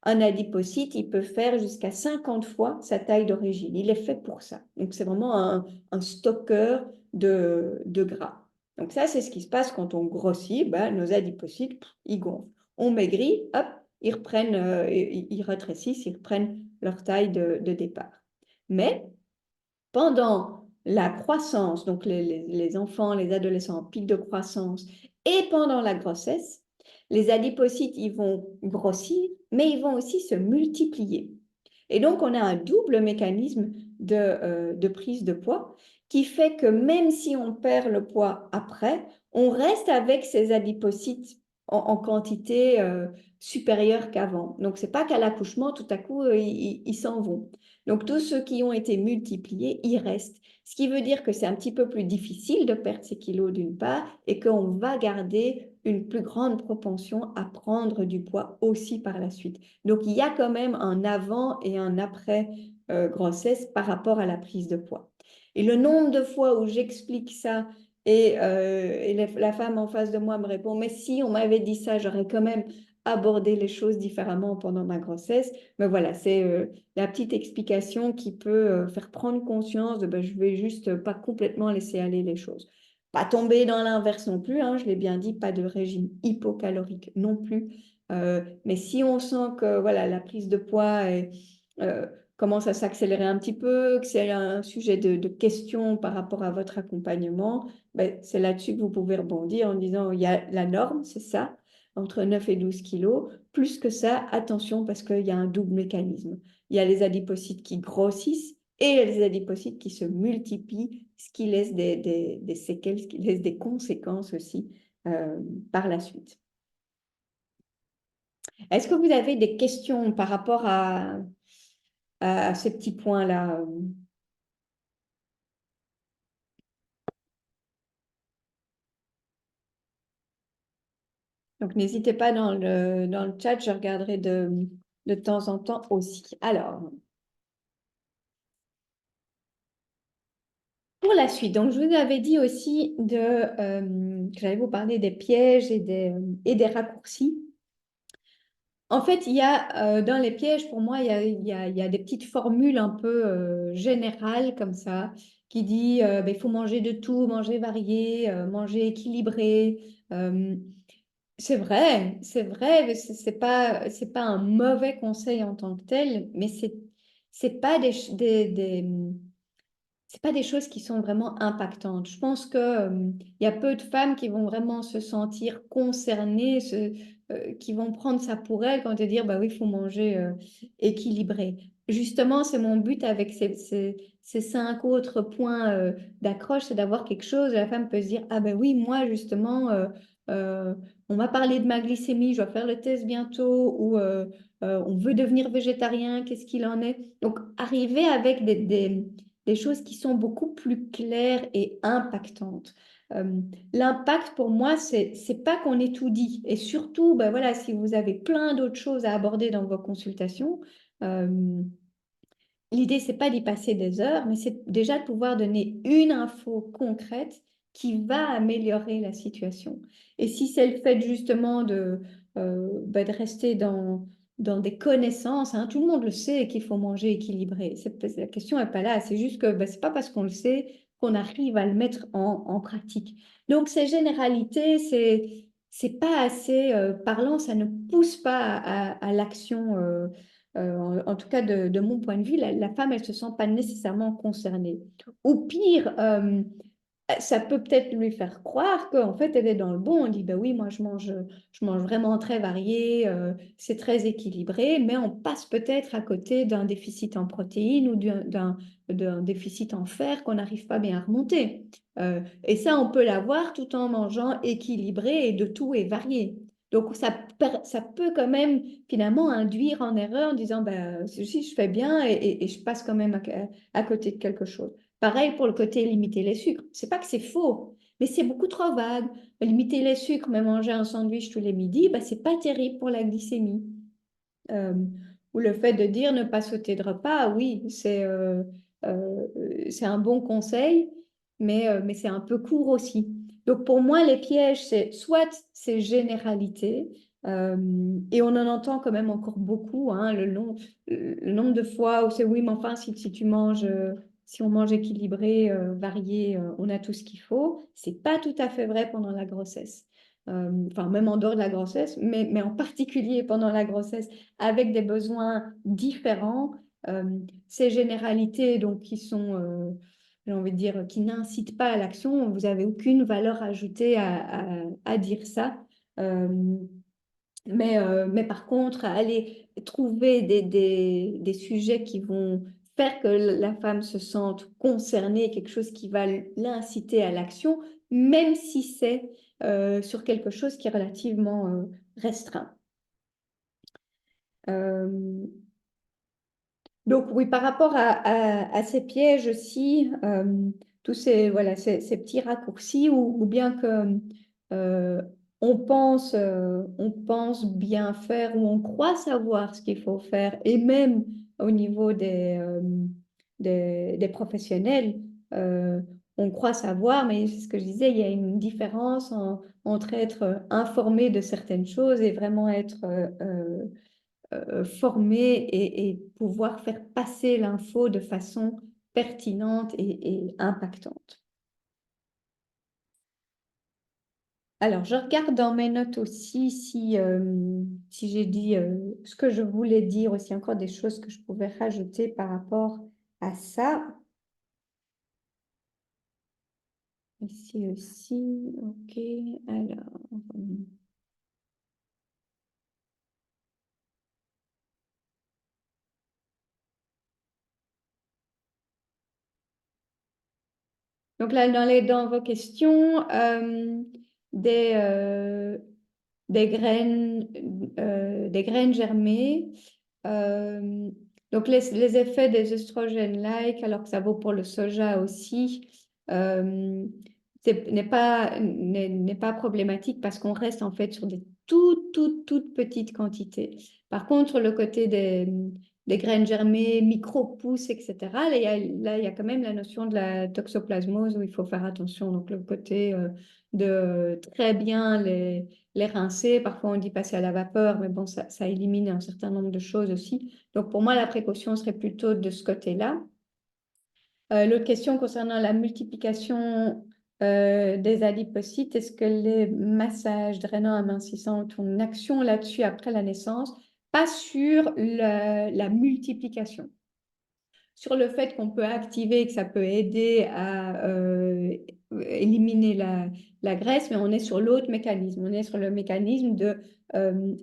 Un adipocyte, il peut faire jusqu'à 50 fois sa taille d'origine. Il est fait pour ça. Donc, c'est vraiment un stockeur de gras. Donc, ça, c'est ce qui se passe quand on grossit. Ben, nos adipocytes, ils gonflent. On maigrit, hop, ils reprennent, ils rétrécissent, ils reprennent leur taille de départ. Mais pendant la croissance, donc les enfants, les adolescents en pic de croissance, et pendant la grossesse, les adipocytes, ils vont grossir, mais ils vont aussi se multiplier. Et donc, on a un double mécanisme de prise de poids qui fait que même si on perd le poids après, on reste avec ces adipocytes en quantité supérieure qu'avant. Donc, ce n'est pas qu'à l'accouchement, tout à coup, ils s'en vont. Donc, tous ceux qui ont été multipliés, ils restent. Ce qui veut dire que c'est un petit peu plus difficile de perdre ces kilos d'une part et qu'on va garder une plus grande propension à prendre du poids aussi par la suite. Donc, il y a quand même un avant et un après grossesse par rapport à la prise de poids. Et le nombre de fois où j'explique ça et la femme en face de moi me répond, mais si on m'avait dit ça, j'aurais quand même abordé les choses différemment pendant ma grossesse. Mais voilà, c'est la petite explication qui peut faire prendre conscience de ben, je vais juste pas complètement laisser aller les choses. Pas tomber dans l'inverse non plus, hein, je l'ai bien dit, pas de régime hypocalorique non plus. Mais si on sent que voilà, la prise de poids euh, commence à s'accélérer un petit peu, que c'est un sujet de question par rapport à votre accompagnement, ben, c'est là-dessus que vous pouvez rebondir en disant il y a la norme, c'est ça, entre 9 et 12 kilos. Plus que ça, attention parce qu'il y a un double mécanisme. Il y a les adipocytes qui grossissent et les adipocytes qui se multiplient, ce qui laisse des séquelles, ce qui laisse des conséquences aussi par la suite. Est-ce que vous avez des questions par rapport à ces petits points-là? Donc, n'hésitez pas dans le chat, je regarderai de temps en temps aussi. Alors, pour la suite, donc je vous avais dit aussi que j'allais vous parler des pièges et des raccourcis. En fait, il y a dans les pièges, pour moi, il y a des petites formules un peu générales comme ça, qui dit ben, il faut manger de tout, manger varié, manger équilibré. C'est vrai, mais c'est pas un mauvais conseil en tant que tel, mais c'est pas c'est pas des choses qui sont vraiment impactantes. Je pense que, il y a peu de femmes qui vont vraiment se sentir concernées, qui vont prendre ça pour elles quand elles dire, bah oui, il faut manger équilibré. Justement, c'est mon but avec ces 5 autres points d'accroche, c'est d'avoir quelque chose. La femme peut se dire, ah ben oui, moi justement, euh, on m'a parlé de ma glycémie, je dois faire le test bientôt, ou on veut devenir végétarien, qu'est-ce qu'il en est? Donc, arriver avec des choses qui sont beaucoup plus claires et impactantes. L'impact pour moi, c'est pas qu'on ait tout dit. Et surtout, ben voilà, si vous avez plein d'autres choses à aborder dans vos consultations, euh, l'idée, c'est pas d'y passer des heures, mais c'est déjà de pouvoir donner une info concrète qui va améliorer la situation. Et si c'est le fait justement ben de rester dans des connaissances, hein, tout le monde le sait qu'il faut manger équilibré. La question n'est pas là. C'est juste que ben, c'est pas parce qu'on le sait qu'on arrive à le mettre en pratique. Donc, ces généralités, c'est pas assez parlant, ça ne pousse pas à l'action. En tout cas, de mon point de vue, la femme, elle se sent pas nécessairement concernée. Au pire, ça peut peut-être lui faire croire qu'en fait, elle est dans le bon. On dit, ben oui, moi, je mange vraiment très varié, c'est très équilibré, mais on passe peut-être à côté d'un déficit en protéines ou d'un déficit en fer qu'on n'arrive pas bien à remonter. Et ça, on peut l'avoir tout en mangeant équilibré et de tout et varié. Donc, ça peut quand même finalement induire en erreur en disant, ben, si je fais bien et je passe quand même à côté de quelque chose. Pareil pour le côté limiter les sucres. C'est pas que c'est faux, mais c'est beaucoup trop vague. Limiter les sucres, mais manger un sandwich tous les midis, bah, c'est pas terrible pour la glycémie. Euh, ou le fait de dire ne pas sauter de repas, oui, euh, c'est un bon conseil, mais c'est un peu court aussi. Donc pour moi, les pièges, c'est soit ces généralités, et on en entend quand même encore beaucoup, hein, le nombre de fois où c'est oui, mais enfin, si tu manges, si on mange équilibré, varié, on a tout ce qu'il faut. C'est pas tout à fait vrai pendant la grossesse. Enfin, même en dehors de la grossesse, mais en particulier pendant la grossesse avec des besoins différents. Euh, ces généralités, donc, qui sont, j'ai envie de dire, qui n'incitent pas à l'action, vous n'avez aucune valeur ajoutée à dire ça. Euh, mais par contre, aller trouver des sujets qui vont faire que la femme se sente concernée, quelque chose qui va l'inciter à l'action, même si c'est sur quelque chose qui est relativement restreint. Euh, Donc oui, par rapport à ces pièges aussi, tous voilà, ces petits raccourcis, ou bien que euh, on pense bien faire, ou on croit savoir ce qu'il faut faire, et même au niveau des professionnels, on croit savoir, mais c'est ce que je disais, il y a une différence entre être informé de certaines choses et vraiment être former et pouvoir faire passer l'info de façon pertinente et impactante. Alors, je regarde dans mes notes aussi si j'ai dit ce que je voulais dire, aussi encore des choses que je pouvais rajouter par rapport à ça. Ici aussi, ok. Alors, donc là, dans vos questions, des, euh, des graines germées. Euh, donc, les effets des oestrogènes-like, alors que ça vaut pour le soja aussi, euh, n'est pas problématique parce qu'on reste en fait sur des toutes petites quantités. Par contre, le côté des graines germées, micro-pousses, etc., là, il y a quand même la notion de la toxoplasmose où il faut faire attention. Donc, le côté de très bien les rincer. Parfois, on dit passer à la vapeur, mais bon, ça élimine un certain nombre de choses aussi. Donc, pour moi, la précaution serait plutôt de ce côté-là. L'autre question concernant la multiplication des adipocytes, est-ce que les massages drainants amincissants ont une action là-dessus après la naissance? Pas sur la multiplication, sur le fait qu'on peut activer, que ça peut aider à éliminer la graisse, mais on est sur l'autre mécanisme. On est sur le mécanisme de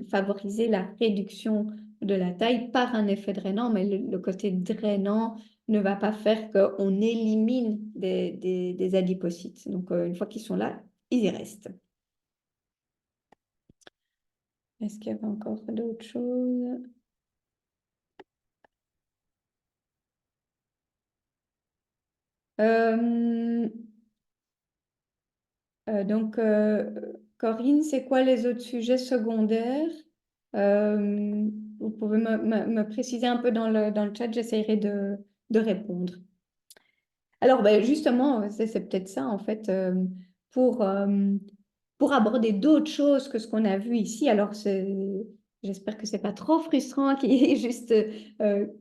favoriser la réduction de la taille par un effet drainant, mais le côté drainant ne va pas faire qu'on élimine des adipocytes. Donc, une fois qu'ils sont là, ils y restent. Est-ce qu'il y avait encore d'autres choses? Euh, donc, Corinne, c'est quoi les autres sujets secondaires? Euh, Vous pouvez me préciser un peu dans le chat, j'essaierai de répondre. Alors, ben, justement, c'est peut-être ça, en fait, pour, euh, pour aborder d'autres choses que ce qu'on a vu ici. Alors, J'espère que c'est pas trop frustrant qu'il y ait juste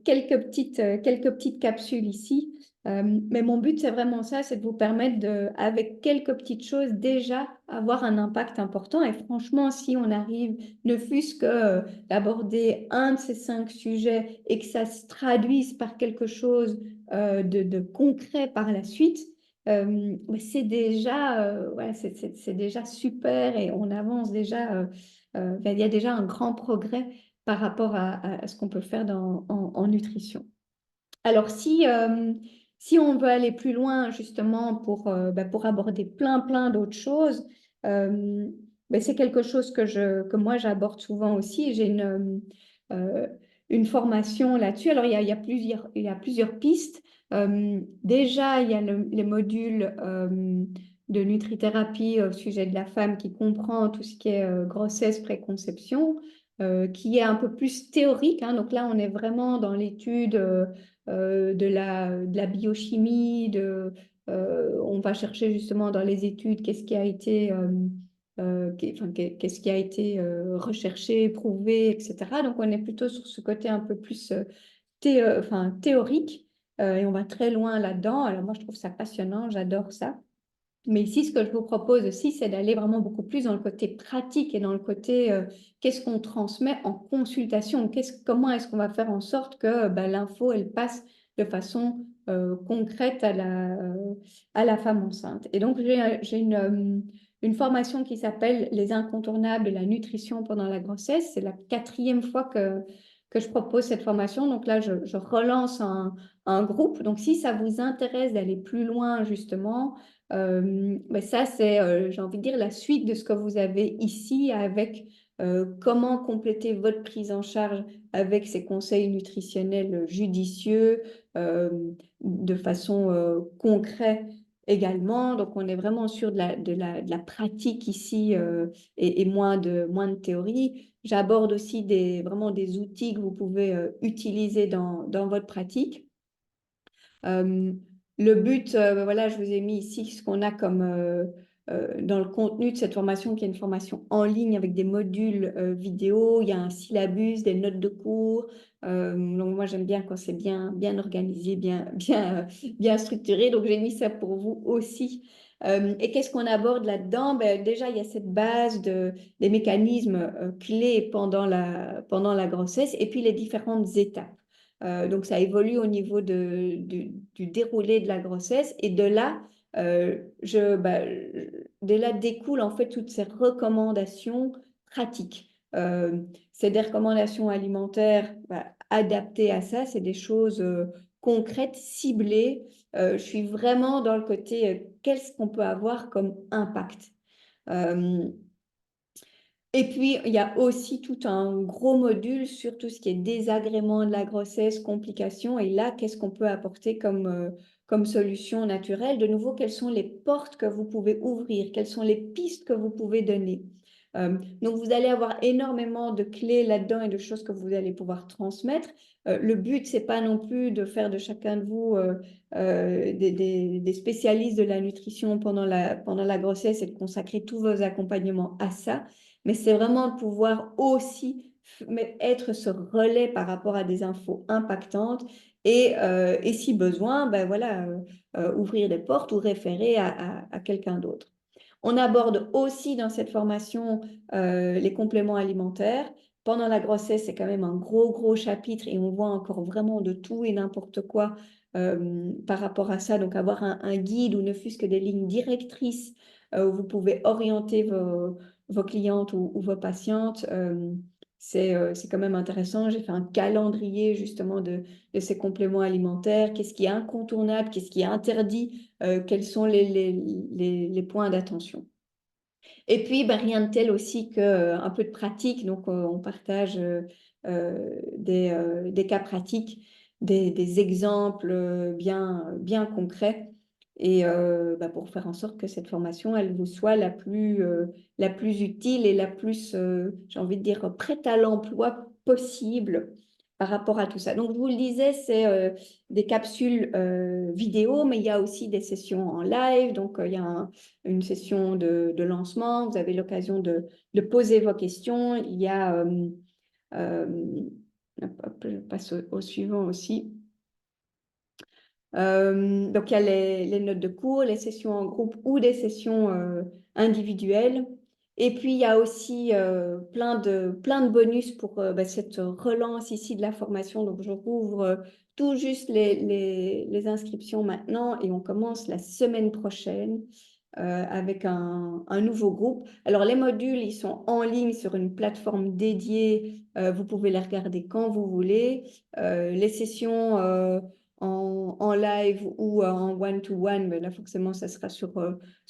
quelques petites capsules ici. Mais mon but, c'est vraiment ça, c'est de vous permettre de, avec quelques petites choses, déjà avoir un impact important. Et franchement, si on arrive, ne fût-ce que d'aborder un de ces 5 sujets et que ça se traduise par quelque chose de concret par la suite, c'est déjà, ouais, c'est déjà super et on avance déjà. Il y a déjà un grand progrès par rapport à ce qu'on peut faire en nutrition. Alors, si on veut aller plus loin, justement, pour aborder plein d'autres choses, euh, c'est quelque chose que moi, j'aborde souvent aussi. J'ai euh, une formation là-dessus. Alors, il y a plusieurs pistes. Déjà, il y a les modules de nutrithérapie au sujet de la femme qui comprend tout ce qui est grossesse, préconception, qui est un peu plus théorique, hein. Donc là, on est vraiment dans l'étude de la biochimie, on va chercher justement dans les études qu'est-ce qui a été, qu'est-ce qui a été recherché, prouvé, etc. Donc on est plutôt sur ce côté un peu plus théorique et on va très loin là-dedans. Alors moi, je trouve ça passionnant, j'adore ça. Mais ici, ce que je vous propose aussi, c'est d'aller vraiment beaucoup plus dans le côté pratique et dans le côté qu'est-ce qu'on transmet en consultation, comment est-ce qu'on va faire en sorte que l'info, elle passe de façon concrète à la femme enceinte. Et donc, j'ai une formation qui s'appelle Les incontournables de la nutrition pendant la grossesse. C'est la 4e fois que je propose cette formation. Donc là, je relance un groupe. Donc, si ça vous intéresse d'aller plus loin, justement, mais ça, c'est, j'ai envie de dire, la suite de ce que vous avez ici avec comment compléter votre prise en charge avec ces conseils nutritionnels judicieux euh, de façon concrète également. Donc, on est vraiment sur de la pratique ici et moins de théorie. J'aborde aussi vraiment des outils que vous pouvez utiliser dans votre pratique. Euh, le but, voilà, je vous ai mis ici ce qu'on a comme dans le contenu de cette formation, qui est une formation en ligne avec des modules vidéo. Il y a un syllabus, des notes de cours. Donc moi, j'aime bien quand c'est bien organisé, bien structuré. Donc j'ai mis ça pour vous aussi. Et qu'est-ce qu'on aborde là-dedans? Déjà, il y a cette base des mécanismes clés pendant la grossesse et puis les différentes étapes. Donc, ça évolue au niveau du déroulé de la grossesse. Et de là, de là découlent en fait toutes ces recommandations pratiques. C'est des recommandations alimentaires adaptées à ça. C'est des choses concrètes, ciblées. Je suis vraiment dans le côté qu'est-ce qu'on peut avoir comme impact. Euh, et puis, il y a aussi tout un gros module sur tout ce qui est désagrément de la grossesse, complications. Et là, qu'est-ce qu'on peut apporter comme solution naturelle? De nouveau, quelles sont les portes que vous pouvez ouvrir? Quelles sont les pistes que vous pouvez donner? Donc, vous allez avoir énormément de clés là-dedans et de choses que vous allez pouvoir transmettre. Le but, c'est pas non plus de faire de chacun de vous des spécialistes de la nutrition pendant la grossesse et de consacrer tous vos accompagnements à ça, mais c'est vraiment de pouvoir aussi être ce relais par rapport à des infos impactantes et si besoin, voilà, ouvrir des portes ou référer à quelqu'un d'autre. On aborde aussi dans cette formation les compléments alimentaires. Pendant la grossesse, c'est quand même un gros chapitre et on voit encore vraiment de tout et n'importe quoi par rapport à ça. Donc, avoir un guide ou ne fût-ce que des lignes directrices où vous pouvez orienter vos clientes ou vos patientes, c'est quand même intéressant. J'ai fait un calendrier justement de ces compléments alimentaires. Qu'est-ce qui est incontournable? Qu'est-ce qui est interdit? Quels sont les points d'attention? Et puis, rien de tel aussi qu'un peu de pratique. Donc, on partage des cas pratiques, des exemples bien concrets. Et pour faire en sorte que cette formation, elle vous soit la plus utile et la plus, j'ai envie de dire, prête à l'emploi possible par rapport à tout ça. Donc, je vous le disais, c'est des capsules vidéo, mais il y a aussi des sessions en live. Donc, il y a une session de lancement, vous avez l'occasion de poser vos questions. Il y a Euh, je passe au suivant aussi. Donc, il y a les notes de cours, les sessions en groupe ou des sessions individuelles. Et puis, il y a aussi plein de bonus pour cette relance ici de la formation. Donc, je rouvre tout juste les inscriptions maintenant et on commence la semaine prochaine avec un nouveau groupe. Alors, les modules, ils sont en ligne sur une plateforme dédiée. Vous pouvez les regarder quand vous voulez. Les sessions en live ou en one-to-one, mais là, forcément, ça sera sur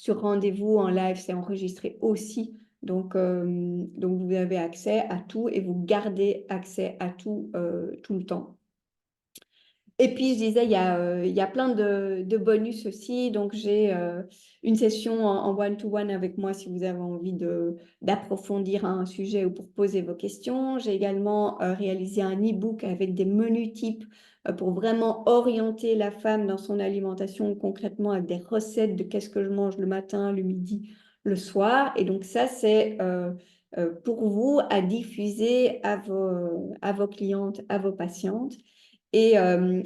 rendez-vous. En live, c'est enregistré aussi. Donc, vous avez accès à tout et vous gardez accès à tout tout le temps. Et puis, je disais, il y a plein de bonus aussi. Donc, j'ai une session en one-to-one avec moi si vous avez envie d'approfondir un sujet ou pour poser vos questions. J'ai également réalisé un e-book avec des menus types pour vraiment orienter la femme dans son alimentation concrètement avec des recettes de qu'est-ce que je mange le matin, le midi, le soir. Et donc, ça, c'est pour vous à diffuser à vos clientes, à vos patientes. Et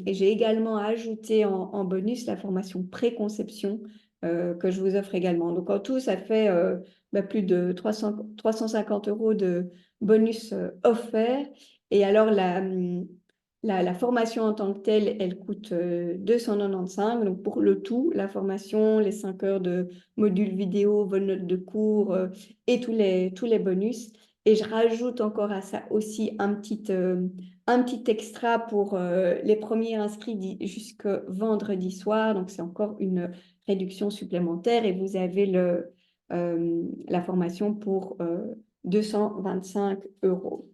j'ai également ajouté en bonus la formation préconception que je vous offre également. Donc en tout, ça fait plus de 350 euros de bonus offerts. Et alors la formation en tant que telle, elle coûte 295. Donc pour le tout, la formation, les 5 heures de module vidéo, vos notes de cours et tous les bonus. Et je rajoute encore à ça aussi un petit extra pour les premiers inscrits jusque vendredi soir. Donc, c'est encore une réduction supplémentaire et vous avez la formation pour 225 euros.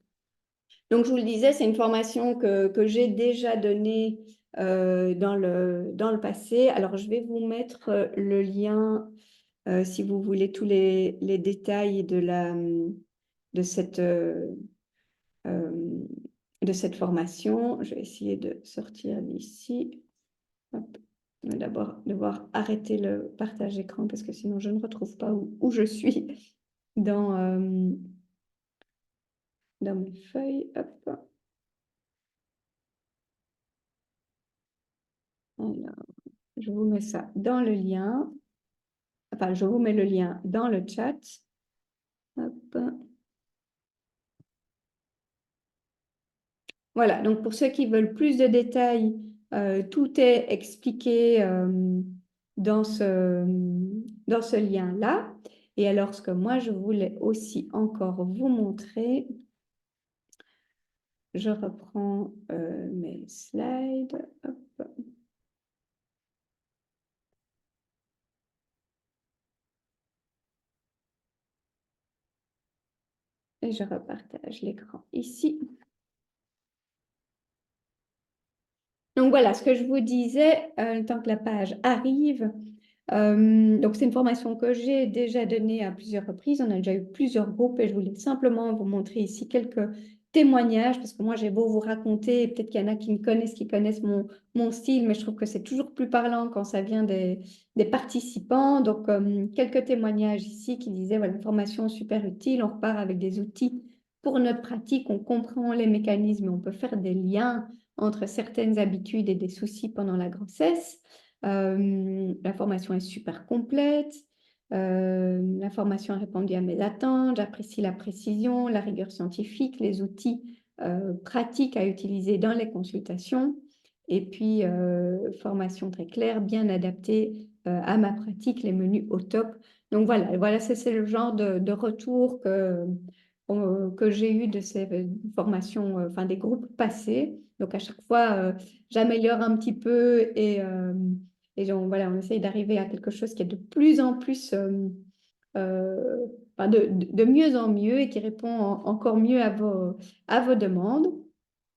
Donc, je vous le disais, c'est une formation que j'ai déjà donnée dans le passé. Alors, je vais vous mettre le lien si vous voulez tous les détails de cette euh, de cette formation. Je vais essayer de sortir d'ici. Hop. Je vais d'abord devoir arrêter le partage écran parce que sinon je ne retrouve pas où je suis dans mes feuilles. Hop. Alors, je vous mets ça dans le lien. Enfin, je vous mets le lien dans le chat. Hop. Voilà, donc pour ceux qui veulent plus de détails, tout est expliqué dans ce lien-là. Et alors, ce que moi, je voulais aussi encore vous montrer, je reprends mes slides. Hop. Et je repartage l'écran ici. Donc voilà, ce que je vous disais, tant que la page arrive, donc c'est une formation que j'ai déjà donnée à plusieurs reprises. On a déjà eu plusieurs groupes et je voulais simplement vous montrer ici quelques témoignages parce que moi j'ai beau vous raconter, et peut-être qu'il y en a qui me connaissent, qui connaissent mon style, mais je trouve que c'est toujours plus parlant quand ça vient des participants. Donc quelques témoignages ici qui disaient voilà, une formation super utile, on repart avec des outils pour notre pratique, on comprend les mécanismes, on peut faire des liens entre certaines habitudes et des soucis pendant la grossesse. La formation est super complète. La formation a répondu à mes attentes. J'apprécie la précision, la rigueur scientifique, les outils pratiques à utiliser dans les consultations. Et puis, formation très claire, bien adaptée à ma pratique, les menus au top. Donc voilà c'est le genre de retour que j'ai eu de ces formations, enfin des groupes passés. Donc à chaque fois, j'améliore un petit peu et donc, voilà, on essaye d'arriver à quelque chose qui est de plus en plus, enfin, de mieux en mieux et qui répond encore mieux à vos demandes.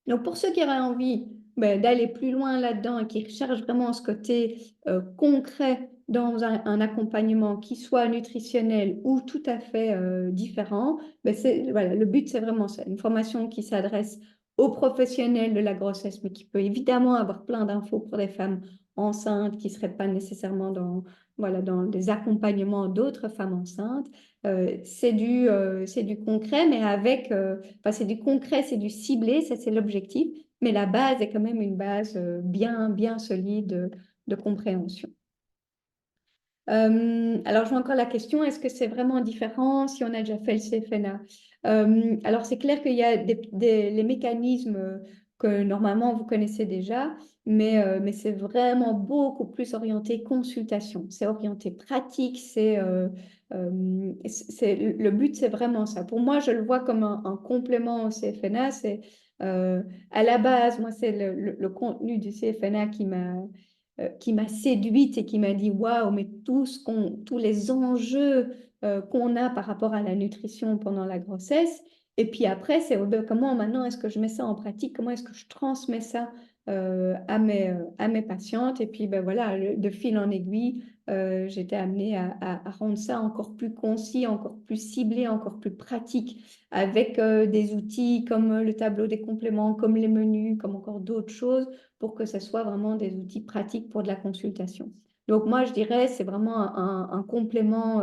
Donc, pour ceux qui auraient envie d'aller plus loin là-dedans et qui recherchent vraiment ce côté concret dans un accompagnement qui soit nutritionnel ou tout à fait différent, voilà, le but, c'est vraiment ça. Une formation qui s'adresse aux professionnels de la grossesse, mais qui peut évidemment avoir plein d'infos pour des femmes enceintes qui ne seraient pas nécessairement voilà, dans des accompagnements d'autres femmes enceintes. C'est du concret, mais enfin, c'est du concret, c'est du ciblé, ça c'est l'objectif, mais la base est quand même une base bien solide de compréhension. Alors, je vois encore la question, est-ce que c'est vraiment différent si on a déjà fait le CFNA? Alors, c'est clair qu'il y a les mécanismes que normalement vous connaissez déjà, mais c'est vraiment beaucoup plus orienté consultation. C'est orienté pratique, le but, c'est vraiment ça. Pour moi, je le vois comme un complément au CFNA. À la base, moi, c'est le contenu du CFNA qui m'a séduite et qui m'a dit waouh, mais tous les enjeux qu'on a par rapport à la nutrition pendant la grossesse. Et puis après, c'est comment maintenant est-ce que je mets ça en pratique, comment est-ce que je transmets ça à mes patientes. Et puis ben voilà, de fil en aiguille, j'étais amenée à rendre ça encore plus concis, encore plus ciblé, encore plus pratique, avec des outils comme le tableau des compléments, comme les menus, comme encore d'autres choses pour que ce soit vraiment des outils pratiques pour de la consultation. Donc moi, je dirais, c'est vraiment un complément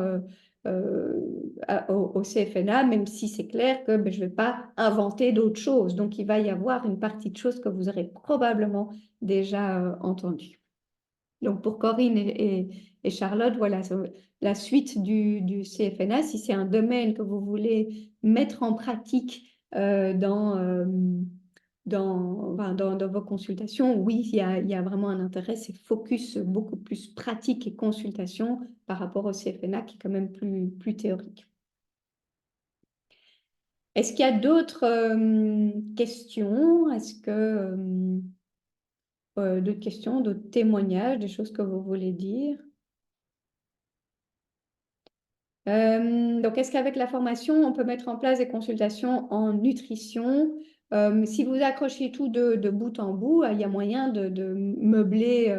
au CFNA, même si c'est clair que ben, je ne vais pas inventer d'autres choses. Donc il va y avoir une partie de choses que vous aurez probablement déjà entendues. Donc pour Corinne et Charlotte, voilà la suite du CFNA. Si c'est un domaine que vous voulez mettre en pratique dans vos consultations, oui, il y a vraiment un intérêt. C'est focus beaucoup plus pratique et consultation par rapport au CFNA qui est quand même plus théorique. Est-ce qu'il y a d'autres questions? Est-ce que d'autres questions, d'autres témoignages, des choses que vous voulez dire? Donc, est-ce qu'avec la formation, on peut mettre en place des consultations en nutrition? Si vous accrochez tout de bout en bout, il y a moyen de meubler,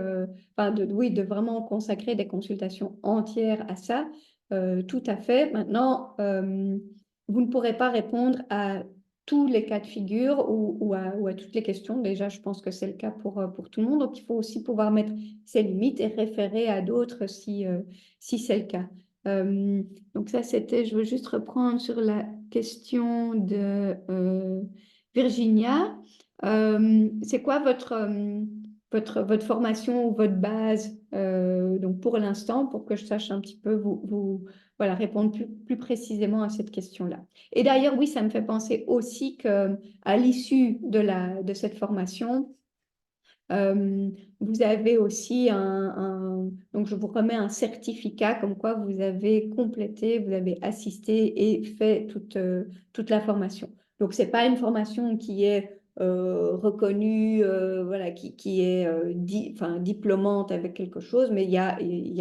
enfin oui, de vraiment consacrer des consultations entières à ça. Tout à fait. Maintenant, vous ne pourrez pas répondre à tous les cas de figure ou à toutes les questions. Déjà, je pense que c'est le cas pour tout le monde. Donc, il faut aussi pouvoir mettre ses limites et référer à d'autres si c'est le cas. Donc ça, c'était, je veux juste reprendre sur la question de Virginia. C'est quoi votre formation ou votre base donc pour l'instant, pour que je sache un petit peu voilà, répondre plus précisément à cette question-là. Et d'ailleurs, oui, ça me fait penser aussi qu'à l'issue de cette formation, euh, vous avez aussi donc je vous remets un certificat comme quoi vous avez complété, vous avez assisté et fait toute la formation. Donc, ce n'est pas une formation qui est reconnue, voilà, qui est enfin, diplômante avec quelque chose, mais il y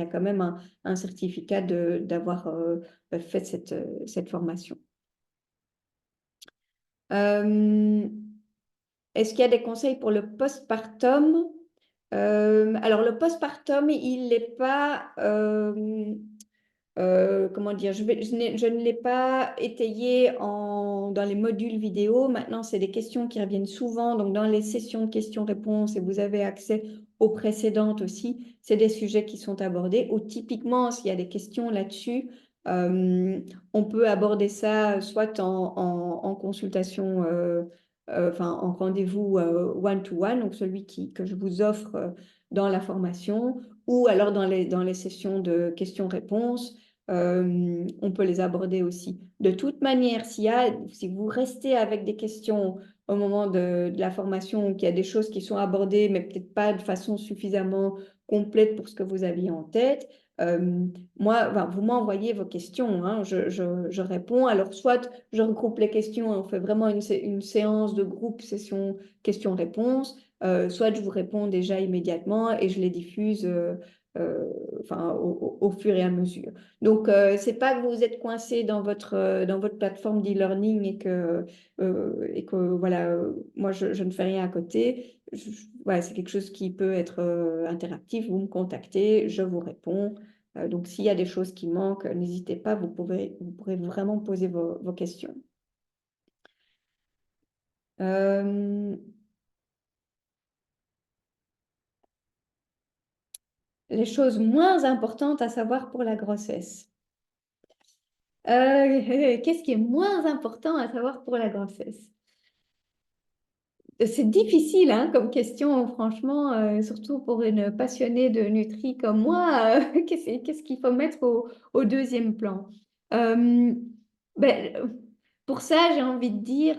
a quand même un certificat d'avoir fait cette formation. Est-ce qu'il y a des conseils pour le postpartum? Alors, le postpartum, il n'est pas, comment dire, je ne l'ai pas étayé dans les modules vidéo. Maintenant, c'est des questions qui reviennent souvent. Donc, dans les sessions de questions-réponses, et vous avez accès aux précédentes aussi, c'est des sujets qui sont abordés. Ou typiquement, s'il y a des questions là-dessus, on peut aborder ça soit en consultation, enfin en rendez-vous one-to-one, donc celui que je vous offre dans la formation, ou alors dans les sessions de questions-réponses. On peut les aborder aussi. De toute manière, si vous restez avec des questions au moment de la formation, qu'il y a des choses qui sont abordées, mais peut-être pas de façon suffisamment complète pour ce que vous aviez en tête, moi, enfin, vous m'envoyez vos questions, hein, je réponds. Alors, soit je regroupe les questions et on fait vraiment une séance de groupe, session questions-réponses, soit je vous réponds déjà immédiatement et je les diffuse enfin, au fur et à mesure. Donc, c'est pas que vous êtes coincé dans votre plateforme d'e-learning et que voilà, moi, je ne fais rien à côté. Ouais, c'est quelque chose qui peut être interactif. Vous me contactez, je vous réponds. Donc, s'il y a des choses qui manquent, n'hésitez pas, vous pourrez vraiment poser vos questions. les choses moins importantes à savoir pour la grossesse. Qu'est-ce qui est moins important à savoir pour la grossesse? C'est difficile hein, comme question, franchement, surtout pour une passionnée de nutri comme moi. Qu'est-ce qu'il faut mettre au deuxième plan? Euh, ben, pour ça, j'ai envie de dire,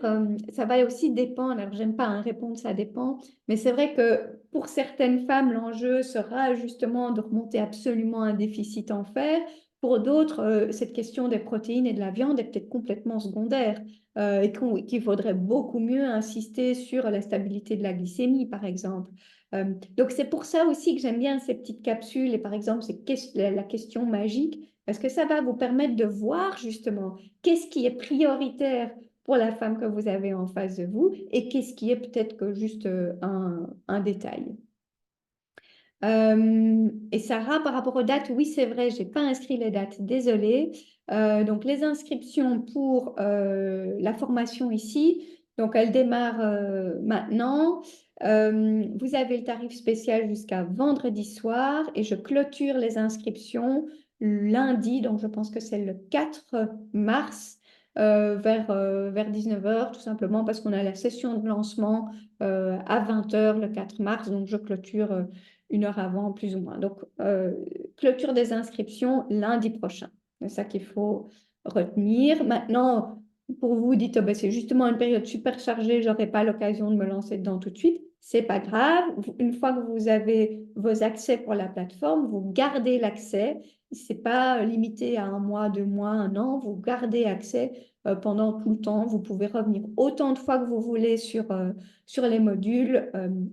ça va aussi dépendre. Alors, j'aime pas hein, répondre, ça dépend, mais c'est vrai que pour certaines femmes, l'enjeu sera justement de remonter absolument un déficit en fer. Pour d'autres, cette question des protéines et de la viande est peut-être complètement secondaire et qu'il faudrait beaucoup mieux insister sur la stabilité de la glycémie, par exemple. Donc, c'est pour ça aussi que j'aime bien ces petites capsules et par exemple, la question magique, parce que ça va vous permettre de voir justement qu'est-ce qui est prioritaire pour la femme que vous avez en face de vous et qu'est-ce qui est peut-être que juste un détail. Et Sarah, par rapport aux dates, oui, c'est vrai, je n'ai pas inscrit les dates, désolée. Donc, les inscriptions pour la formation ici, donc elle démarre maintenant. Vous avez le tarif spécial jusqu'à vendredi soir et je clôture les inscriptions lundi, donc je pense que c'est le 4 mars. Vers 19 heures, tout simplement parce qu'on a la session de lancement à 20 heures le 4 mars, donc je clôture une heure avant, plus ou moins. Donc, clôture des inscriptions lundi prochain. C'est ça qu'il faut retenir. Maintenant, pour vous, dites, oh, ben, c'est justement une période super chargée, je n'aurai pas l'occasion de me lancer dedans tout de suite. C'est pas grave. Une fois que vous avez vos accès pour la plateforme, vous gardez l'accès. C'est pas limité à un mois, 2 mois, un an. Vous gardez accès pendant tout le temps. Vous pouvez revenir autant de fois que vous voulez sur les modules.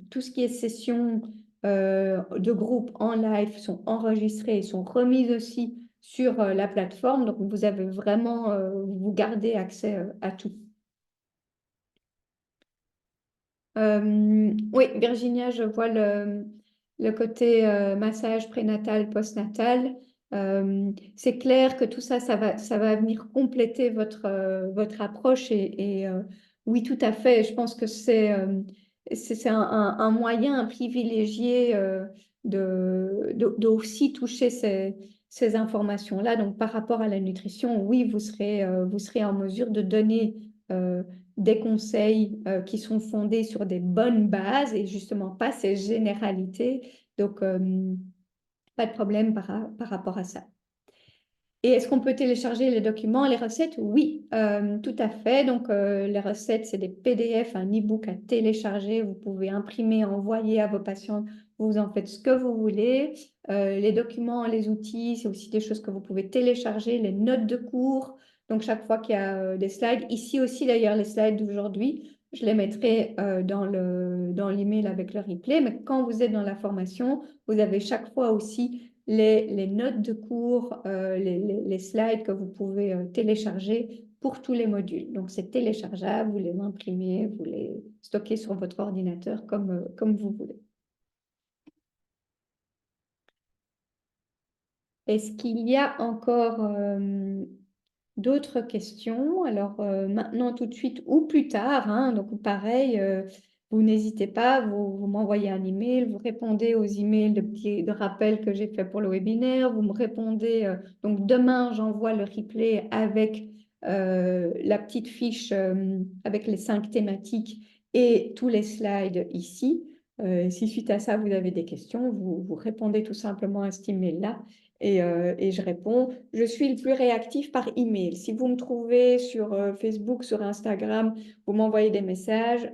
Tout ce qui est session de groupe en live sont enregistrées et sont remises aussi sur la plateforme. Donc, vous avez vraiment, vous gardez accès à tout. Oui, Virginia, je vois le côté massage prénatal, postnatal. C'est clair que tout ça, ça va venir compléter votre approche et oui, tout à fait. Je pense que c'est un moyen privilégié de aussi toucher ces informations-là. Donc, par rapport à la nutrition, oui, vous serez en mesure de donner des conseils qui sont fondés sur des bonnes bases et justement pas ces généralités. Donc, pas de problème par rapport à ça. Et est-ce qu'on peut télécharger les documents, les recettes? Oui, tout à fait. Donc, les recettes, c'est des PDF, un e-book à télécharger. Vous pouvez imprimer, envoyer à vos patients. Vous en faites ce que vous voulez. Les documents, les outils, c'est aussi des choses que vous pouvez télécharger. Les notes de cours. Donc, chaque fois qu'il y a des slides. Ici aussi, d'ailleurs, les slides d'aujourd'hui, je les mettrai dans l'email avec le replay. Mais quand vous êtes dans la formation, vous avez chaque fois aussi les notes de cours, les slides que vous pouvez télécharger pour tous les modules. Donc, c'est téléchargeable, vous les imprimez, vous les stockez sur votre ordinateur comme vous voulez. Est-ce qu'il y a encore d'autres questions? Alors, maintenant, tout de suite ou plus tard, hein, donc pareil, vous n'hésitez pas, vous m'envoyez un email, vous répondez aux emails de rappel que j'ai fait pour le webinaire, vous me répondez, donc demain, j'envoie le replay avec la petite fiche avec les 5 thématiques et tous les slides ici. Si suite à ça, vous avez des questions, vous répondez tout simplement à cet email-là et je réponds. Je suis le plus réactif par email. Si vous me trouvez sur Facebook, sur Instagram, vous m'envoyez des messages.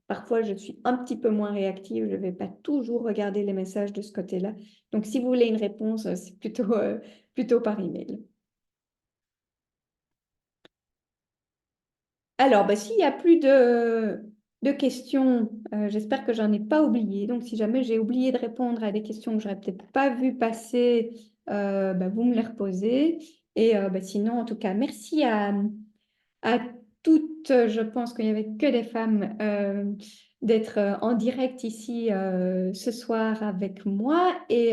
Parfois, je suis un petit peu moins réactive. Je ne vais pas toujours regarder les messages de ce côté-là. Donc, si vous voulez une réponse, c'est plutôt par email. Alors, bah, s'il n'y a plus de questions, j'espère que j'en ai pas oublié. Donc, si jamais j'ai oublié de répondre à des questions que j'aurais peut-être pas vu passer, bah, vous me les reposez. Et bah, sinon, en tout cas, merci à toutes. Je pense qu'il n'y avait que des femmes d'être en direct ici ce soir avec moi. Et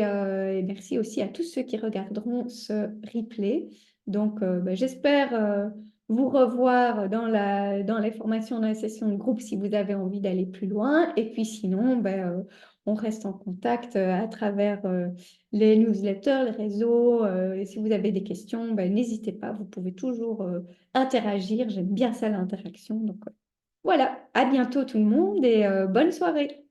merci aussi à tous ceux qui regarderont ce replay. Donc, bah, j'espère vous revoir dans les formations, dans les sessions de groupe si vous avez envie d'aller plus loin. Et puis sinon, ben, on reste en contact à travers les newsletters, les réseaux. Et si vous avez des questions, ben, n'hésitez pas, vous pouvez toujours interagir. J'aime bien ça, l'interaction. Donc voilà, à bientôt tout le monde et bonne soirée.